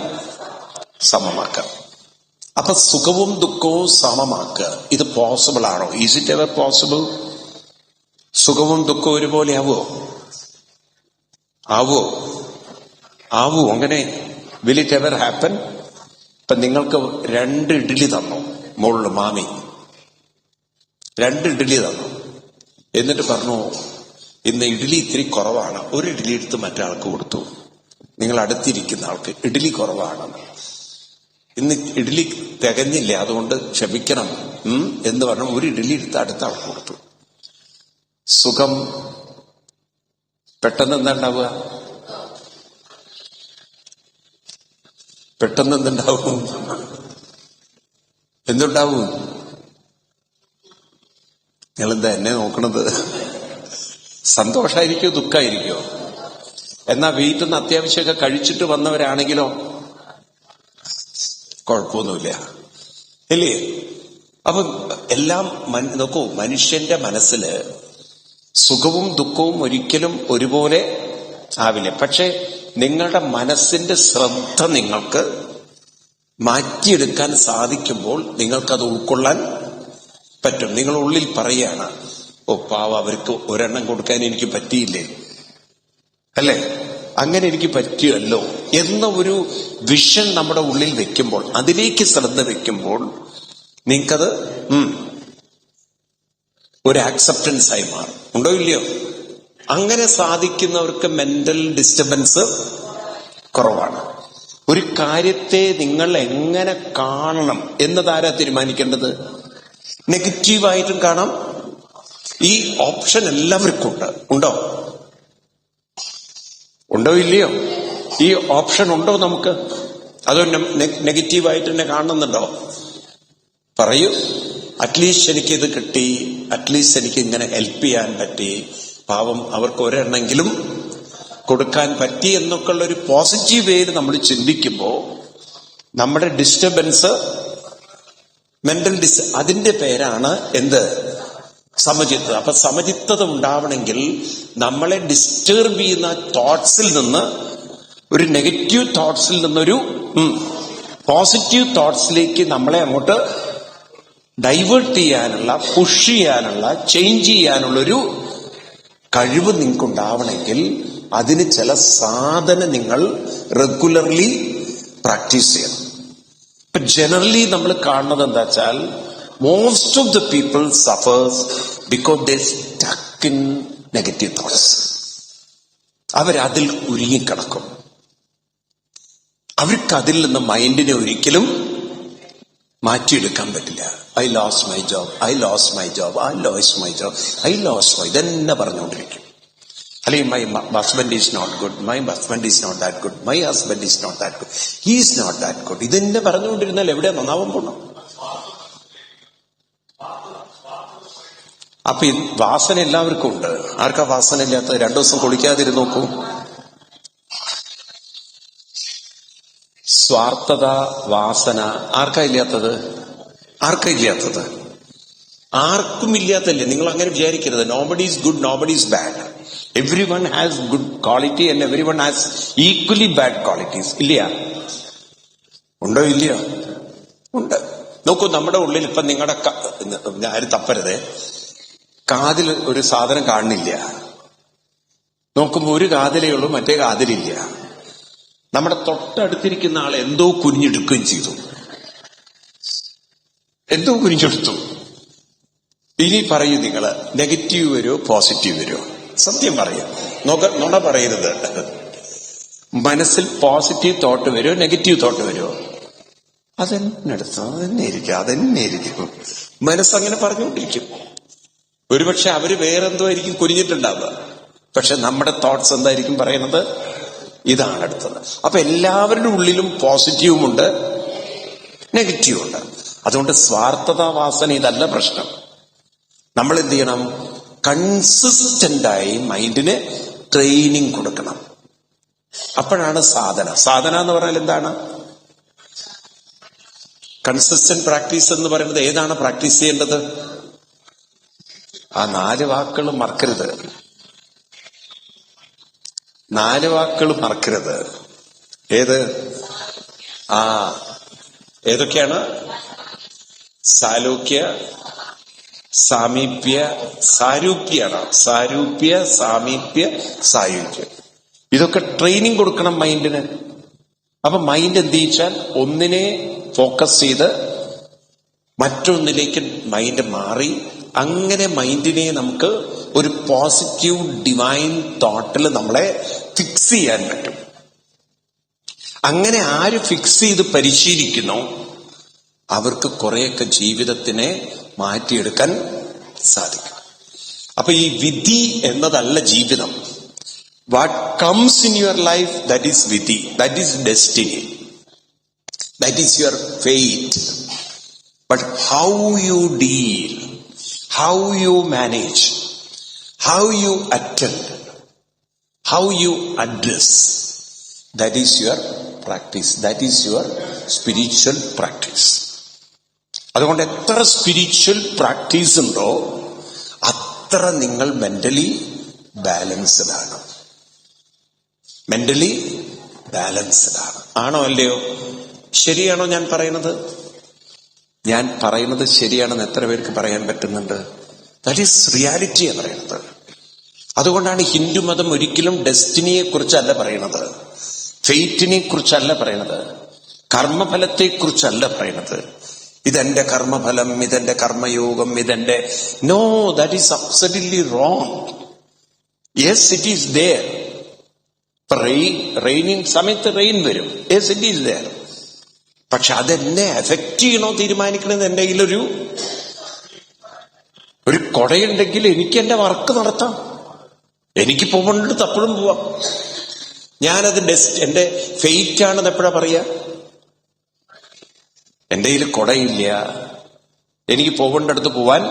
സമമാക്കാം. അപ്പൊ സുഖവും ദുഃഖവും സമമാക്കുക, ഇത് പോസിബിൾ ആണോ? Is it ever possible? സുഖവും ദുഃഖവും ഒരുപോലെ ആവോ? അങ്ങനെ വിൽ ഇറ്റ് എവർ ഹാപ്പൻ? ഇപ്പൊ നിങ്ങൾക്ക് 2 ഇഡ്ഡലി തന്നു മുകളിൽ മാമി, 2 ഇഡ്ഡലി തന്നു. എന്നിട്ട് പറഞ്ഞു, ഇന്ന് ഇഡ്ഡലി ഇത്തിരി കുറവാണ്, ഒരു ഇഡ്ഡലി എടുത്ത് മറ്റാൾക്ക് കൊടുത്തു. നിങ്ങൾ അടുത്തിരിക്കുന്ന ആൾക്ക് ഇഡ്ഡലി കുറവാണ്, ഇന്ന് ഇഡ്ഡലി തികഞ്ഞില്ല, അതുകൊണ്ട് ക്ഷമിക്കണം എന്ന് പറഞ്ഞു ഒരു ഇഡ്ഡലി എടുത്ത് അടുത്ത ആൾക്ക് കൊടുത്തു. സുഖം പെട്ടെന്ന് എന്താ ഉണ്ടാവുക? പെട്ടെന്ന് എന്തുണ്ടാവും? എന്തുണ്ടാവും? നിങ്ങളെന്താ എന്നെ നോക്കണത്? സന്തോഷമായിരിക്കോ ദുഃഖമായിരിക്കോ? എന്നാ വീട്ടിൽ നിന്ന് അത്യാവശ്യമൊക്കെ കഴിച്ചിട്ട് വന്നവരാണെങ്കിലോ കുഴപ്പമൊന്നുമില്ല, ഇല്ലേ? അപ്പൊ എല്ലാം നോക്കൂ, മനുഷ്യന്റെ മനസ്സില് സുഖവും ദുഃഖവും ഒരിക്കലും ഒരുപോലെ ആവില്ല. പക്ഷെ നിങ്ങളുടെ മനസ്സിന്റെ ശ്രദ്ധ നിങ്ങൾക്ക് മാറ്റിയെടുക്കാൻ സാധിക്കുമ്പോൾ നിങ്ങൾക്കത് ഉൾക്കൊള്ളാൻ പറ്റും. നിങ്ങൾ ഉള്ളിൽ പറയുകയാണ്, ഓ പാവ, അവർക്ക് ഒരെണ്ണം കൊടുക്കാൻ എനിക്ക് പറ്റിയില്ലേ, അല്ലേ? അങ്ങനെ എനിക്ക് പറ്റിയല്ലോ എന്ന ഒരു വിഷൻ നമ്മുടെ ഉള്ളിൽ വെക്കുമ്പോൾ, അതിലേക്ക് ശ്രദ്ധ വെക്കുമ്പോൾ നിങ്ങൾക്കത് ഒരു ആക്സെപ്റ്റൻസ് ആയി മാറും. ഉണ്ടോ ഇല്ലയോ? അങ്ങനെ സാധിക്കുന്നവർക്ക് മെന്റൽ ഡിസ്റ്റർബൻസ് കുറവാണ്. ഒരു കാര്യത്തെ നിങ്ങൾ എങ്ങനെ കാണണം എന്നതാരാ തീരുമാനിക്കേണ്ടത്? നെഗറ്റീവായിട്ടും കാണാം. ഈ ഓപ്ഷൻ എല്ലാവർക്കും ഉണ്ടോ ഇല്ലയോ? ഈ ഓപ്ഷൻ ഉണ്ടോ നമുക്ക്? അതോ നെഗറ്റീവായിട്ട് തന്നെ കാണുന്നുണ്ടോ? പറയൂ. അറ്റ്ലീസ്റ്റ് എനിക്കിത് കിട്ടി, അറ്റ്ലീസ്റ്റ് എനിക്ക് ഇങ്ങനെ ഹെൽപ്പ് ചെയ്യാൻ പറ്റി, പാവം അവർക്ക് ഒരെണ്ണെങ്കിലും കൊടുക്കാൻ പറ്റി എന്നൊക്കെ ഉള്ള ഒരു പോസിറ്റീവ് വേയിൽ നമ്മൾ ചിന്തിക്കുമ്പോൾ നമ്മുടെ ഡിസ്റ്റർബൻസ്, മെന്റൽ അതിന്റെ പേരാണ് എന്ത്? സമചിത്തത. അപ്പൊ സമചിത്തത ഉണ്ടാവണമെങ്കിൽ നമ്മളെ ഡിസ്റ്റർബ് ചെയ്യുന്ന തോട്ട്സിൽ നിന്ന്, ഒരു നെഗറ്റീവ് തോട്ട്സിൽ നിന്നൊരു പോസിറ്റീവ് തോട്ട്സിലേക്ക് നമ്മളെ അങ്ങോട്ട് ഡൈവേർട്ട് ചെയ്യാനുള്ള, പുഷ് ചെയ്യാനുള്ള, ചേഞ്ച് ചെയ്യാനുള്ളൊരു കഴിവ് നിങ്ങൾക്കുണ്ടാവണമെങ്കിൽ അതിന് ചില സാധന നിങ്ങൾ റെഗുലർലി പ്രാക്ടീസ് ചെയ്യണം. ഇപ്പൊ ജനറലി നമ്മൾ കാണുന്നത് എന്താ വെച്ചാൽ, most of the people suffers because they stuck in negative thoughts. അവരതിൽ ഉരുങ്ങിക്കിടക്കും. അവർക്ക് അതിൽ നിന്ന് മൈൻഡിനെ ഒരിക്കലും മാറ്റിയെടുക്കാൻ പറ്റില്ല. I lost my job, I lost my job, I lost my job, I lost my, ഇതെന്നെ പറഞ്ഞുകൊണ്ടിരിക്കും. അല്ലെങ്കിൽ my husband is not good, my husband is not that good, my husband is not that good, he is not that good. ഇതെന്നെ പറഞ്ഞുകൊണ്ടിരുന്നാൽ എവിടെ നന്നാവാൻ പോണം? അപ്പൊ വാസന എല്ലാവർക്കും ഉണ്ട്. ആർക്കാ വാസന ഇല്ലാത്തത്? 2 ദിവസം കുളിക്കാതിരുന്ന് നോക്കൂ. സ്വാർത്ഥത, വാസന ആർക്കാ ഇല്ലാത്തത്? ആർക്കാ ഇല്ലാത്തത്? ആർക്കും ഇല്ലാത്തല്ലേ. നിങ്ങൾ അങ്ങനെ വിചാരിക്കരുത്. Nobody is good, nobody is bad. Every one has good quality and every one has equally bad qualities. ഇല്ല? ഉണ്ടോ? ഇല്ലയോ? ഉണ്ട്. നോക്കൂ, നമ്മുടെ ഉള്ളിൽ ഇപ്പൊ നിങ്ങളുടെ ആരും തപ്പരുത്, കാതിൽ ഒരു സാധനം കാണുന്നില്ല. നോക്കുമ്പോ ഒരു കാതിലേ ഉള്ളൂ, മറ്റേ കാതിലില്ല. നമ്മുടെ തൊട്ടടുത്തിരിക്കുന്ന ആൾ എന്തോ കുനിഞ്ഞെടുക്കുകയും ചെയ്തു. എന്തോ കുനിഞ്ഞെടുത്തു. ഇനി പറയൂ, നിങ്ങള് നെഗറ്റീവ് വരുമോ പോസിറ്റീവ് വരുമോ? സത്യം പറയും. നുണ പറയരുത്. മനസ്സിൽ പോസിറ്റീവ് തോട്ട് വരുമോ നെഗറ്റീവ് തോട്ട് വരുമോ? അതെന്നെ ഇരിക്കും. മനസ്സങ്ങനെ പറഞ്ഞുകൊണ്ടിരിക്കും. ഒരുപക്ഷെ അവര് വേറെന്തോ ആയിരിക്കും കുനിഞ്ഞിട്ടുണ്ടാവുക. പക്ഷെ നമ്മുടെ തോട്ട്സ് എന്തായിരിക്കും പറയുന്നത്? ഇതാണ് അടുത്തത്. അപ്പൊ എല്ലാവരുടെ ഉള്ളിലും പോസിറ്റീവുമുണ്ട്, നെഗറ്റീവുമുണ്ട്. അതുകൊണ്ട് സ്വാർത്ഥത, വാസന ഇതല്ല പ്രശ്നം. നമ്മൾ എന്ത് ചെയ്യണം? കൺസിസ്റ്റന്റായി മൈൻഡിന് ട്രെയിനിങ് കൊടുക്കണം. അപ്പോഴാണ് സാധന. സാധന എന്ന് പറഞ്ഞാൽ എന്താണ്? കൺസിസ്റ്റന്റ് പ്രാക്ടീസ് എന്ന് പറയുന്നത് ഏതാണ് പ്രാക്ടീസ് ചെയ്യേണ്ടത്? ആ 4 വാക്കുകൾ മറക്കരുത്. 4 വാക്കുകൾ മറക്കരുത്. ഏത്? ഏതൊക്കെയാണ്? സാലോക്യ, സാമീപ്യ, സാരൂപ്യാണ്. സാരൂപ്യ, സാമീപ്യ, സായുജ്യം. ഇതൊക്കെ ട്രെയിനിങ് കൊടുക്കണം മൈൻഡിന്. അപ്പൊ മൈൻഡ് എന്ത് ചെയ്യിച്ചാൽ ഒന്നിനെ ഫോക്കസ് ചെയ്ത് മറ്റൊന്നിലേക്ക് മൈൻഡ് മാറി, അങ്ങനെ മൈൻഡിനെ നമുക്ക് ഒരു പോസിറ്റീവ് ഡിവൈൻ തോട്ടിൽ നമ്മളെ ഫിക്സ് ചെയ്യാൻ പറ്റും. അങ്ങനെ ആര് ഫിക്സ് ചെയ്ത് പരിശീലിക്കുന്നോ അവർക്ക് കുറെയൊക്കെ ജീവിതത്തിനെ മാറ്റിയെടുക്കാൻ സാധിക്കും. അപ്പൊ ഈ വിധി എന്നതല്ല ജീവിതം. What comes in your life, that is വിധി, that is destiny, that is your fate. But how you deal, how you manage, how you attend, how you address, that is your practice, that is your spiritual practice. അതുകൊണ്ട് എത്ര spiritual practice ഉണ്ടോ അത്ര നിങ്ങൾ mentally balanced ആണ്. Mentally balanced ആണ്. ആണോ അല്ലയോ? ശരിയാണോ ഞാൻ പറയുന്നത്? ഞാൻ പറയുന്നത് ശരിയാണെന്ന് എത്ര പേർക്ക് പറയാൻ പറ്റുന്നുണ്ട്? ദാറ്റ് ഈസ് റിയാലിറ്റി എന്ന് പറയുന്നത്. അതുകൊണ്ടാണ് ഹിന്ദു മതം ഒരിക്കലും ഡെസ്റ്റിനിയെ കുറിച്ചല്ല പറയുന്നത്, ഫെയ്റ്റിനെ കുറിച്ചല്ല പറയുന്നത്, കർമ്മഫലത്തെ കുറിച്ചല്ല പറയുന്നത്. ഇതെന്റെ കർമ്മഫലം, ഇതെന്റെ കർമ്മയോഗം, ഇതെന്റെ no, that is absolutely wrong. Yes, it is there. Raining സമയത്ത് റെയിൻ വരും. Yes, it is there. പക്ഷെ അതെന്നെ എഫക്റ്റ് ചെയ്യണോ തീരുമാനിക്കണത് എന്റെ കയ്യിലൊരു കൊടയുണ്ടെങ്കിൽ എനിക്ക് എന്റെ വർക്ക് നടത്താം. എനിക്ക് പോകേണ്ടത് അപ്പോഴും പോവാം. ഞാനത് എന്റെ ഫെയ്റ്റ് ആണെന്ന് എപ്പോഴാ പറയാ? എന്റെ കയ്യിൽ കൊടയില്ല, എനിക്ക് പോകേണ്ടടുത്ത് പോവാൻ.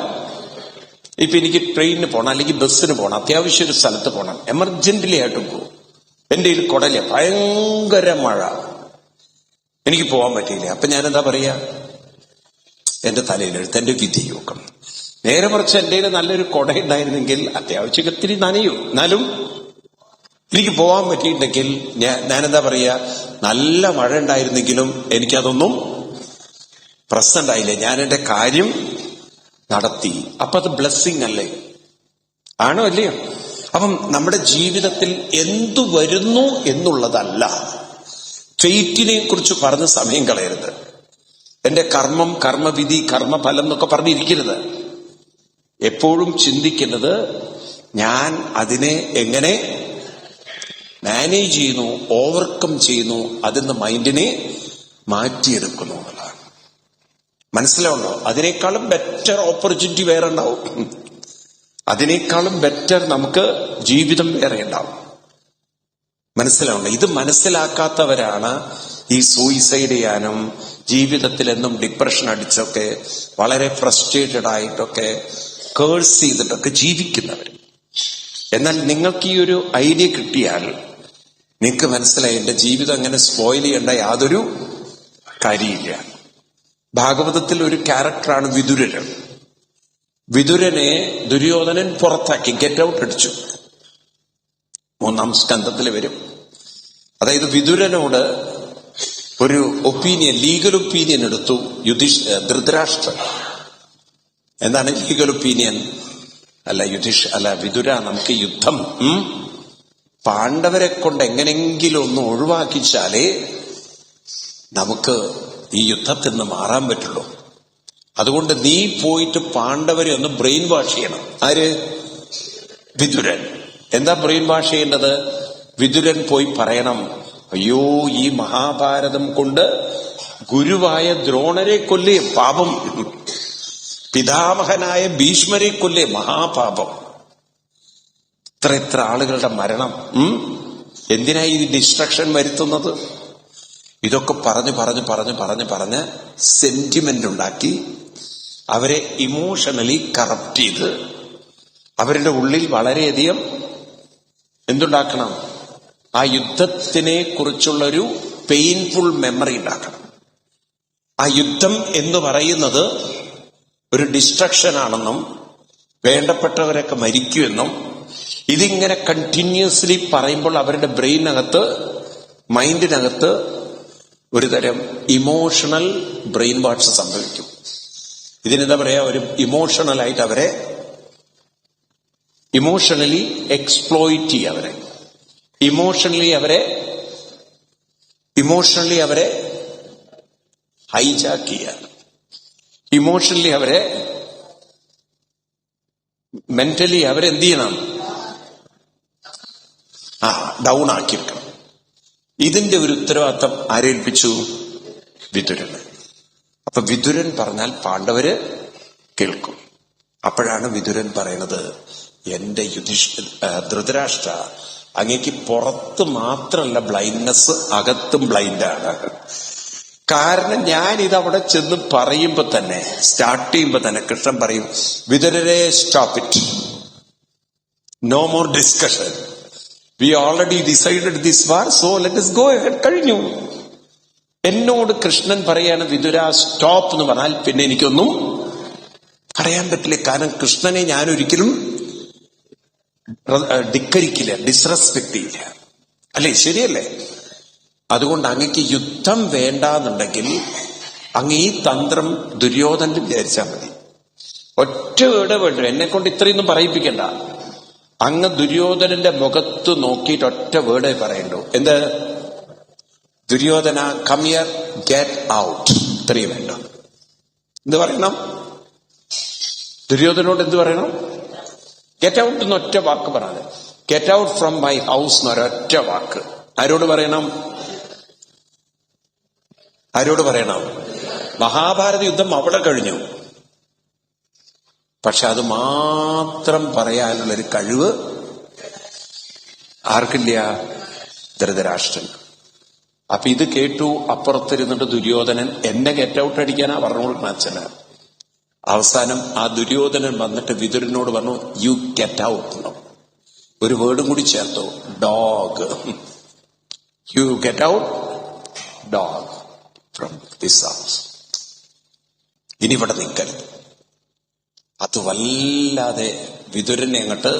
ഇപ്പൊ എനിക്ക് ട്രെയിനിന് പോകണം, അല്ലെങ്കിൽ ബസ്സിന് പോകണം, അത്യാവശ്യം ഒരു സ്ഥലത്ത് പോകണം, എമർജന്റലി ആയിട്ടും പോകും. എന്റെ കയ്യിൽ കുടല, ഭയങ്കര മഴ, എനിക്ക് പോകാൻ പറ്റിയില്ല. അപ്പൊ ഞാനെന്താ പറയാ? എന്റെ തലയിലെടുത്ത് എന്റെ വിധി യോഗം. നേരെ മറിച്ച് എന്റെ കയ്യിൽ നല്ലൊരു കുട ഉണ്ടായിരുന്നെങ്കിൽ അത്യാവശ്യം ഇത്തിരി നനയും, എന്നാലും എനിക്ക് പോകാൻ പറ്റിയിട്ടുണ്ടെങ്കിൽ ഞാനെന്താ പറയാ? നല്ല മഴ ഉണ്ടായിരുന്നെങ്കിലും എനിക്കതൊന്നും പ്രശ്നം ഉണ്ടായില്ല, ഞാൻ എന്റെ കാര്യം നടത്തി. അപ്പൊ അത് ബ്ലെസ്സിങ് അല്ലേ? ആണോ അല്ലയോ? അപ്പം നമ്മുടെ ജീവിതത്തിൽ എന്തു വരുന്നു എന്നുള്ളതല്ല, ഫെയ്റ്റിനെ കുറിച്ച് പറഞ്ഞ് സമയം കളയരുത്. എന്റെ കർമ്മം, കർമ്മവിധി, കർമ്മഫലം എന്നൊക്കെ പറഞ്ഞിരിക്കരുത്. എപ്പോഴും ചിന്തിക്കുന്നത് ഞാൻ അതിനെ എങ്ങനെ മാനേജ് ചെയ്യുന്നു, ഓവർകം ചെയ്യുന്നു, അതിന്ന് മൈൻഡിനെ മാറ്റിയെടുക്കുന്നു എന്നുള്ളതാണ്. മനസ്സിലാവുണ്ടോ? അതിനേക്കാളും ബെറ്റർ ഓപ്പർച്യൂണിറ്റി വേറെ ഉണ്ടാവും, അതിനേക്കാളും ബെറ്റർ നമുക്ക് ജീവിതം വേറെ ഉണ്ടാവും. മനസ്സിലാവുണ്ടോ? ഇത് മനസ്സിലാക്കാത്തവരാണ് ഈ സൂയിസൈഡ് ചെയ്യാനും ജീവിതത്തിൽ എന്നും ഡിപ്രഷൻ അടിച്ചൊക്കെ വളരെ ഫ്രസ്ട്രേറ്റഡ് ആയിട്ടൊക്കെ കേഴ്സ് ചെയ്തിട്ടൊക്കെ ജീവിക്കുന്നവർ. എന്നാൽ നിങ്ങൾക്ക് ഈ ഒരു ഐഡിയ കിട്ടിയാൽ നിങ്ങൾക്ക് മനസ്സിലായി എന്റെ ജീവിതം അങ്ങനെ സ്പോയിൽ ചെയ്യേണ്ട യാതൊരു കാര്യമില്ല. ഭാഗവതത്തിൽ ഒരു ക്യാരക്ടറാണ് വിതുരൻ. വിതുരനെ ദുര്യോധനൻ പുറത്താക്കി, ഗെറ്റ് ഔട്ട് അടിച്ചു. 3-ാം സ്കന്ധത്തിൽ വരും. അതായത് വിതുരനോട് ഒരു ഒപ്പീനിയൻ, ലീഗൽ ഒപ്പീനിയൻ എടുത്തു ധൃതരാഷ്ട്രൻ. എന്താണ് ലീഗൽ ഒപ്പീനിയൻ? വിതുര, നമുക്ക് യുദ്ധം പാണ്ഡവരെ കൊണ്ട് എങ്ങനെങ്കിലും ഒന്ന് ഒഴിവാക്കിച്ചാലേ നമുക്ക് ഈ യുദ്ധത്തിൽ നിന്ന് മാറാൻ പറ്റുള്ളൂ. അതുകൊണ്ട് നീ പോയിട്ട് പാണ്ഡവരെ ഒന്ന് ബ്രെയിൻ വാഷ് ചെയ്യണം. ആര്? വിതുരൻ. എന്താ ബ്രെയിൻ വാഷ് ചെയ്യേണ്ടത്? വിതുരൻ പോയി പറയണം, അയ്യോ ഈ മഹാഭാരതം കൊണ്ട് ഗുരുവായ ദ്രോണരെ കൊല്ലേ പാപം, പിതാമഹനായ ഭീഷ്മരെ കൊല്ലേ മഹാപാപം, ഇത്ര ആളുകളുടെ മരണം, എന്തിനായി ഈ ഡിസ്ട്രക്ഷൻ വരുത്തുന്നത്? ഇതൊക്കെ പറഞ്ഞ് സെന്റിമെന്റ് ഉണ്ടാക്കി അവരെ ഇമോഷണലി കറപ്റ്റ് ചെയ്ത് അവരുടെ ഉള്ളിൽ വളരെയധികം എന്തുണ്ടാക്കണം? ആ യുദ്ധത്തിനെ കുറിച്ചുള്ളൊരു പെയിൻഫുൾ മെമ്മറി ഉണ്ടാക്കണം. ആ യുദ്ധം എന്ന് പറയുന്നത് ഒരു ഡിസ്ട്രക്ഷൻ ആണെന്നും വേണ്ടപ്പെട്ടവരൊക്കെ മരിക്കുമെന്നും ഇതിങ്ങനെ കണ്ടിന്യൂസ്ലി പറയുമ്പോൾ അവരുടെ ബ്രെയിനകത്ത്, മൈൻഡിനകത്ത് ഒരു തരം ഇമോഷണൽ ബ്രെയിൻ വാഷ് സംഭവിക്കും. ഇതിനെന്താ പറയാ? ഒരു ഇമോഷണലായിട്ട് അവരെ ഇമോഷണലി എക്സ്പ്ലോയിറ്റ് ചെയ്യുക, അവരെ ഇമോഷണലി അവരെ ഹൈജാക്ക് ചെയ്യുക, ഇമോഷണലി അവരെ മെന്റലി അവരെന്ത് ചെയ്യണം? ഡൗൺ ആക്കിയിരിക്കണം. ഇതിന്റെ ഒരു ഉത്തരവാദിത്തം ആരേൽപ്പിച്ചു? വിതുരന്. അപ്പൊ വിതുരൻ പറഞ്ഞാൽ പാണ്ഡവര് കേൾക്കും. അപ്പോഴാണ് വിതുരൻ പറയുന്നത്, എന്റെ ധൃതരാഷ്ട്ര, അങ്ങേക്ക് പുറത്ത് മാത്രമല്ല ബ്ലൈൻഡ്നെസ്, അകത്തും ബ്ലൈൻഡാണ്. കാരണം ഞാൻ ഇതവിടെ ചെന്ന് പറയുമ്പോ തന്നെ, സ്റ്റാർട്ട് ചെയ്യുമ്പോ തന്നെ കൃഷ്ണൻ പറയും, വിതുരരെ stop it, no more discussion, we already decided this war, so let us go ahead. കഴിഞ്ഞു. എന്നോട് കൃഷ്ണൻ പറയാണ്, വിതുര സ്റ്റോപ്പ് എന്ന് പറഞ്ഞാൽ പിന്നെ എനിക്കൊന്നും പറയാൻ പറ്റില്ല. കാരണം കൃഷ്ണനെ ഞാൻ ഒരിക്കലും ധിക്കരിക്കില്ല, ഡിസ്റെസ്പെക്ട് ചെയ്യില്ല. അല്ലേ? ശരിയല്ലേ? അതുകൊണ്ട് അങ്ങക്ക് യുദ്ധം വേണ്ടാന്നുണ്ടെങ്കിൽ അങ്ങ് ഈ തന്ത്രം ദുര്യോധനൻ വിചാരിച്ചാൽ മതി. ഒറ്റ വീട് വേണ്ടു, എന്നെ കൊണ്ട് ഇത്രയൊന്നും പറയിപ്പിക്കണ്ട. അങ്ങ് ദുര്യോധനന്റെ മുഖത്ത് നോക്കിയിട്ട് ഒറ്റ വേർഡേ പറയണ്ടു. എന്ത്? Duryodhana, come here, get out. ഇത്രയും വേണ്ട. എന്ത് പറയണം? ദുര്യോധനോട് എന്ത് പറയണം? ഗെറ്റ് ഔട്ട് എന്ന് ഒറ്റ വാക്ക് പറയാതെ, get out from my house എന്നൊരൊറ്റ വാക്ക്. ആരോട് പറയണം? മഹാഭാരത യുദ്ധം അവിടെ കഴിഞ്ഞു. പക്ഷെ അത് മാത്രം പറയാനുള്ളൊരു കഴിവ് ആർക്കില്ല? ധൃതരാഷ്ട്രൻ. അപ്പൊ ഇത് കേട്ടു അപ്പുറത്തിരുന്നിട്ട് ദുര്യോധനൻ എന്നെ ഗെറ്റ് ഔട്ട് അടിക്കാനാ പറഞ്ഞോളൂ അച്ഛന്. അവസാനം ആ ദുര്യോധനൻ വന്നിട്ട് വിതുരനോട് പറഞ്ഞു, യു ഗെറ്റ് ഔട്ട് എന്നോ. ഒരു വേർഡും കൂടി ചേർത്തു, dog. You get out dog from this house. ഇനി ഇവിടെ നിൽക്കരുത്. അത് വല്ലാതെ വിതുരനെ അങ്ങോട്ട്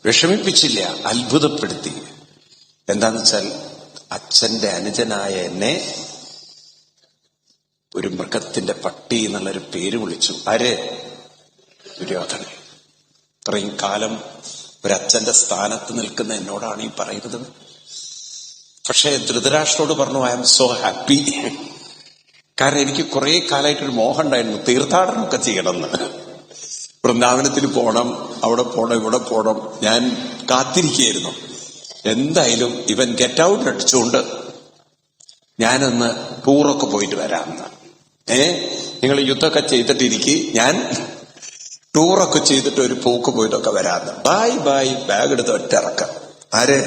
വിഷമിപ്പിച്ചില്ല, അത്ഭുതപ്പെടുത്തി. എന്താന്ന് വെച്ചാൽ അച്ഛന്റെ അനുജനായ എന്നെ ഒരു മൃഗത്തിന്റെ പട്ടി എന്നുള്ളൊരു പേര് വിളിച്ചു. ആര്? ദുര്യോധനൻ. ഇത്രയും കാലം ഒരച്ഛന്റെ സ്ഥാനത്ത് നിൽക്കുന്ന എന്നോടാണ് ഈ പറയുന്നത്. പക്ഷെ ധൃതരാഷ്ട്രോട് പറഞ്ഞു, ഐ ആം സോ ഹാപ്പി. കാരണം എനിക്ക് കുറെ കാലമായിട്ടൊരു മോഹം ഉണ്ടായിരുന്നു, തീർത്ഥാടനമൊക്കെ ചെയ്യണമെന്ന്. വൃന്ദാവനത്തിന് പോണം, അവിടെ പോണം, ഇവിടെ പോണം. ഞാൻ കാത്തിരിക്കുകയായിരുന്നു. എന്തായാലും ഇവൻ ഗെറ്റ് ഔട്ട് അടിച്ചുകൊണ്ട് ഞാനൊന്ന് ടൂറൊക്കെ പോയിട്ട് വരാമെന്ന്. നിങ്ങൾ യുദ്ധമൊക്കെ ചെയ്തിട്ടിരിക്കും, ഞാൻ ടൂറൊക്കെ ചെയ്തിട്ട് ഒരു പോക്ക് പോയിട്ടൊക്കെ വരാമെന്ന്. ബായ് ബായ് ബാഗ് എടുത്ത് ഒറ്റിറക്കം. ആര്?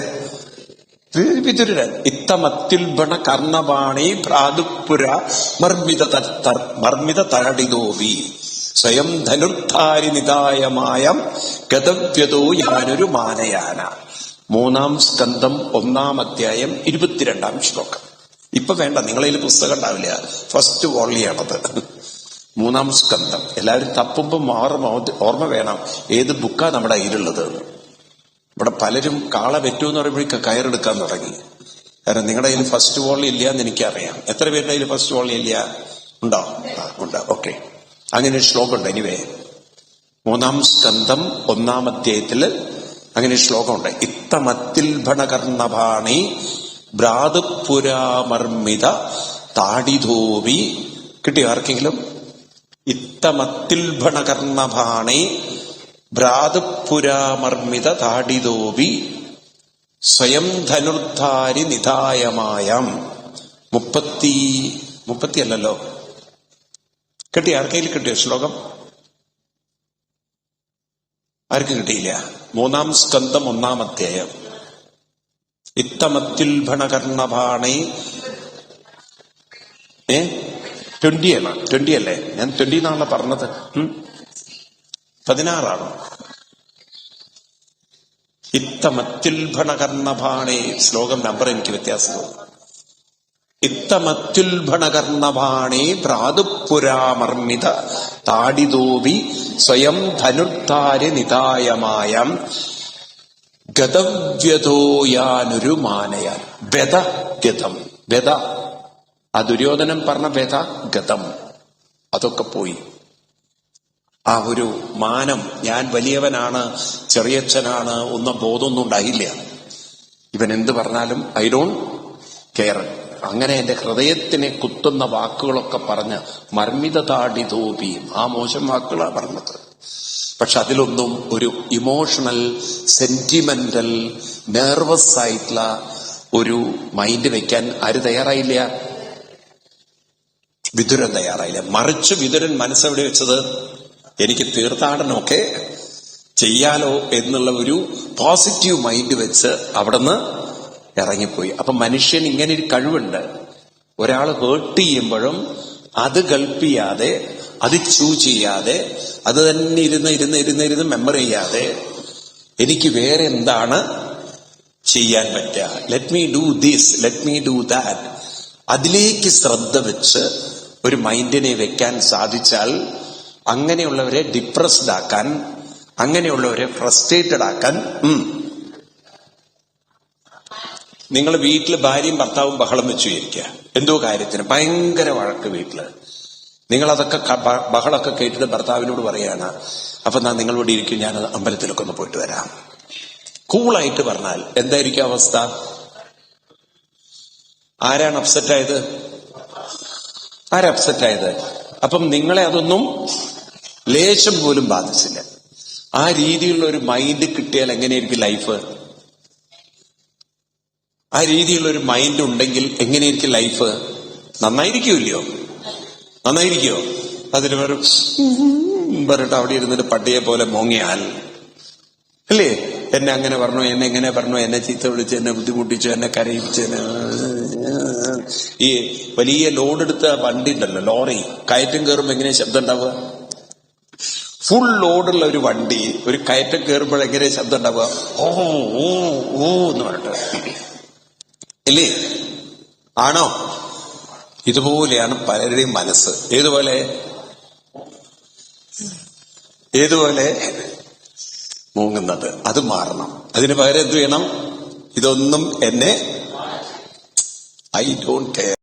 വിതുരൻ. ഇത്തമത്യുൽബണ കർണപാണി ഭ്രാതുപുര മർമ്മിത തരടിതോവി സ്വയം ധനുർധാരി നിതായമായം ഗതവ്യതോ യാനൊരു മാനയാന. 3-ാം സ്കന്ധം 1-ാം അധ്യായം 22-ാം ശ്ലോകം. ഇപ്പൊ വേണ്ട, നിങ്ങളതിൽ പുസ്തകം ഉണ്ടാവില്ല, ഫസ്റ്റ് വോളിയാണത്. 3-ാം സ്കന്ധം. എല്ലാവരും തപ്പുമ്പം ഓർമ്മ വേണം ഏത് ബുക്കാ നമ്മുടെ കയ്യിലുള്ളത്. ഇവിടെ പലരും കാള പറ്റൂന്ന് പറയുമ്പോഴേക്ക് കയറെടുക്കാൻ തുടങ്ങി. കാരണം നിങ്ങളുടെ കയ്യിൽ ഫസ്റ്റ് വോളി ഇല്ല എന്ന് എനിക്കറിയാം. എത്ര പേരുടെ കയ്യിൽ ഫസ്റ്റ് വോളി ഇല്ല? ഉണ്ടോ? ഉണ്ട്. ഓക്കെ, അങ്ങനെ ഒരു ശ്ലോകമുണ്ട്. എനിവേ 3-ാം സ്കന്ധം 1-ാം അധ്യായത്തില് അങ്ങനെ ഒരു ശ്ലോകമുണ്ട്. ഇത്തമത്തിൽഭണകർണഭാണി ഭ്രാതുപുരാമർമ്മിത താടിധോവി. കിട്ടിയോ ആർക്കെങ്കിലും? ഇത്തമത്തിൽഭണകർണഭാണി ഭ്രാതുപുരാമർമ്മിത താടിധോവി സ്വയം ധനുർധാരി നിതായമായം. 30 അല്ലല്ലോ. കിട്ടിയ ആർക്കെങ്കിലും കിട്ടിയോ ശ്ലോകം? ആർക്കും കിട്ടിയില്ല. 3-ാം സ്കന്ധം 1-ാം അധ്യായം. ഇത്തമത്യുൽഭണകർണഭാണി 20 ആണ്. 20 അല്ലേ? ഞാൻ 20 എന്നാണല്ലോ പറഞ്ഞത്. 16 ഇത്തമത്യുൽഭണകർണഭാണി. ശ്ലോകം നമ്പർ എനിക്ക് വ്യത്യാസം തോന്നുന്നു. ഇത്തമത്യുൽഭണകർണഭാണി ഭ്രാതുപുരാമർമ്മിത താടിതോവി സ്വയം ധനുർധാരി നിതായമായം ഗതവ്യതോയാനൊരു മാനയാൻ. വ്യത ഗതം. വ്യത, ആ ദുര്യോധനൻ പറഞ്ഞ വ്യത ഗതം, അതൊക്കെ പോയി. ആ ഒരു മാനം, ഞാൻ വലിയവനാണ് ചെറിയച്ഛനാണ് ഒന്നും ബോധമൊന്നും ഉണ്ടായില്ല. ഇവൻ എന്ത് പറഞ്ഞാലും ഐ ഡോണ്ട് കെയർ. അങ്ങനെ എന്റെ ഹൃദയത്തിനെ കുത്തുന്ന വാക്കുകളൊക്കെ പറഞ്ഞ് മർമ്മിത താടിതോപിയും ആ മോശം വാക്കുകളാണ് പറഞ്ഞത്. പക്ഷെ അതിലൊന്നും ഒരു ഇമോഷണൽ, സെന്റിമെന്റൽ, നെർവസ് ആയിട്ടുള്ള ഒരു മൈൻഡ് വെക്കാൻ ആര് തയ്യാറായില്ല? വിതുരൻ തയ്യാറായില്ല. മറിച്ച് വിതുരൻ മനസ്സെവിടെ വെച്ചത്? എനിക്ക് തീർത്ഥാടനമൊക്കെ ചെയ്യാലോ എന്നുള്ള ഒരു പോസിറ്റീവ് മൈൻഡ് വെച്ച് അവിടുന്ന് ഇറങ്ങിപ്പോയി. അപ്പൊ മനുഷ്യൻ ഇങ്ങനെ ഒരു കഴിവുണ്ട്. ഒരാൾ ഹേർട്ട് ചെയ്യുമ്പോഴും അത് ഗൾപ്പിയാതെ, അത് ചൂസ് ചെയ്യാതെ, അത് തന്നെ ഇരുന്ന് മെമ്മറി ചെയ്യാതെ എനിക്ക് വേറെ എന്താണ് ചെയ്യാൻ പറ്റുക, let me do this, let me do that, അതിലേക്ക് ശ്രദ്ധ വെച്ച് ഒരു മൈൻഡിനെ വെക്കാൻ സാധിച്ചാൽ അങ്ങനെയുള്ളവരെ ഡിപ്രസ്ഡ് ആക്കാൻ, അങ്ങനെയുള്ളവരെ ഫ്രസ്ട്രേറ്റഡ് ആക്കാൻ. നിങ്ങൾ വീട്ടിൽ ഭാര്യയും ഭർത്താവും ബഹളം വെച്ചു ഇരിക്കുക, എന്തോ കാര്യത്തിന് ഭയങ്കര വഴക്ക് വീട്ടില്. നിങ്ങളതൊക്കെ ബഹളമൊക്കെ കേട്ടിട്ട് ഭർത്താവിനോട് പറയാണ്, അപ്പൊ ഞാൻ നിങ്ങളോട് ഇരിക്കും, ഞാൻ അമ്പലത്തിലൊക്കെ ഒന്ന് പോയിട്ട് വരാം. കൂളായിട്ട് പറഞ്ഞാൽ എന്തായിരിക്കും അവസ്ഥ? ആരാണ് അപ്സെറ്റായത്? അപ്സെറ്റായത്? അപ്പം നിങ്ങളെ അതൊന്നും ലേശം പോലും ബാധിച്ചില്ല. ആ രീതിയിലുള്ള ഒരു മൈൻഡ് കിട്ടിയാൽ എങ്ങനെയായിരിക്കും ലൈഫ്? ആ രീതിയിലുള്ള ഒരു മൈൻഡ് ഉണ്ടെങ്കിൽ എങ്ങനെയായിരിക്കും ലൈഫ്? നന്നായിരിക്കുമല്ലോ? നന്നായിരിക്കുമോ? അതിന് പറഞ്ഞിട്ട് അവിടെ ഇരുന്നിട്ട് പട്ടിയെ പോലെ മോങ്ങിയാൽ അല്ലേ? എന്നെ അങ്ങനെ പറഞ്ഞു, എന്നെ എങ്ങനെ പറഞ്ഞു, എന്നെ ചീത്ത വിളിച്ച്, എന്നെ ബുദ്ധിമുട്ടിച്ചു, എന്നെ കരയിപ്പിച്ച്. ഈ വലിയ ലോഡെടുത്ത വണ്ടി ഉണ്ടല്ലോ, ലോറി, കയറ്റം കയറുമ്പോ എങ്ങനെയാ ശബ്ദം ഉണ്ടാവുക? ഫുൾ ലോഡുള്ള ഒരു വണ്ടി ഒരു കയറ്റം കയറുമ്പോൾ എങ്ങനെയാ ശബ്ദം ഉണ്ടാവുക? ഓ ഓ ഓ എന്ന് പറഞ്ഞിട്ട്. ഇല്ലേ? ആണോ? ഇതുപോലെയാണ് പലരുടെയും മനസ്സ്. ഏതുപോലെ മൂങ്ങുന്നത്. അത് മാറണം. അതിന് പകരം എന്ത് വേണം? ഇതൊന്നും എന്നെ ഐ ഡോണ്ട് കെയർ.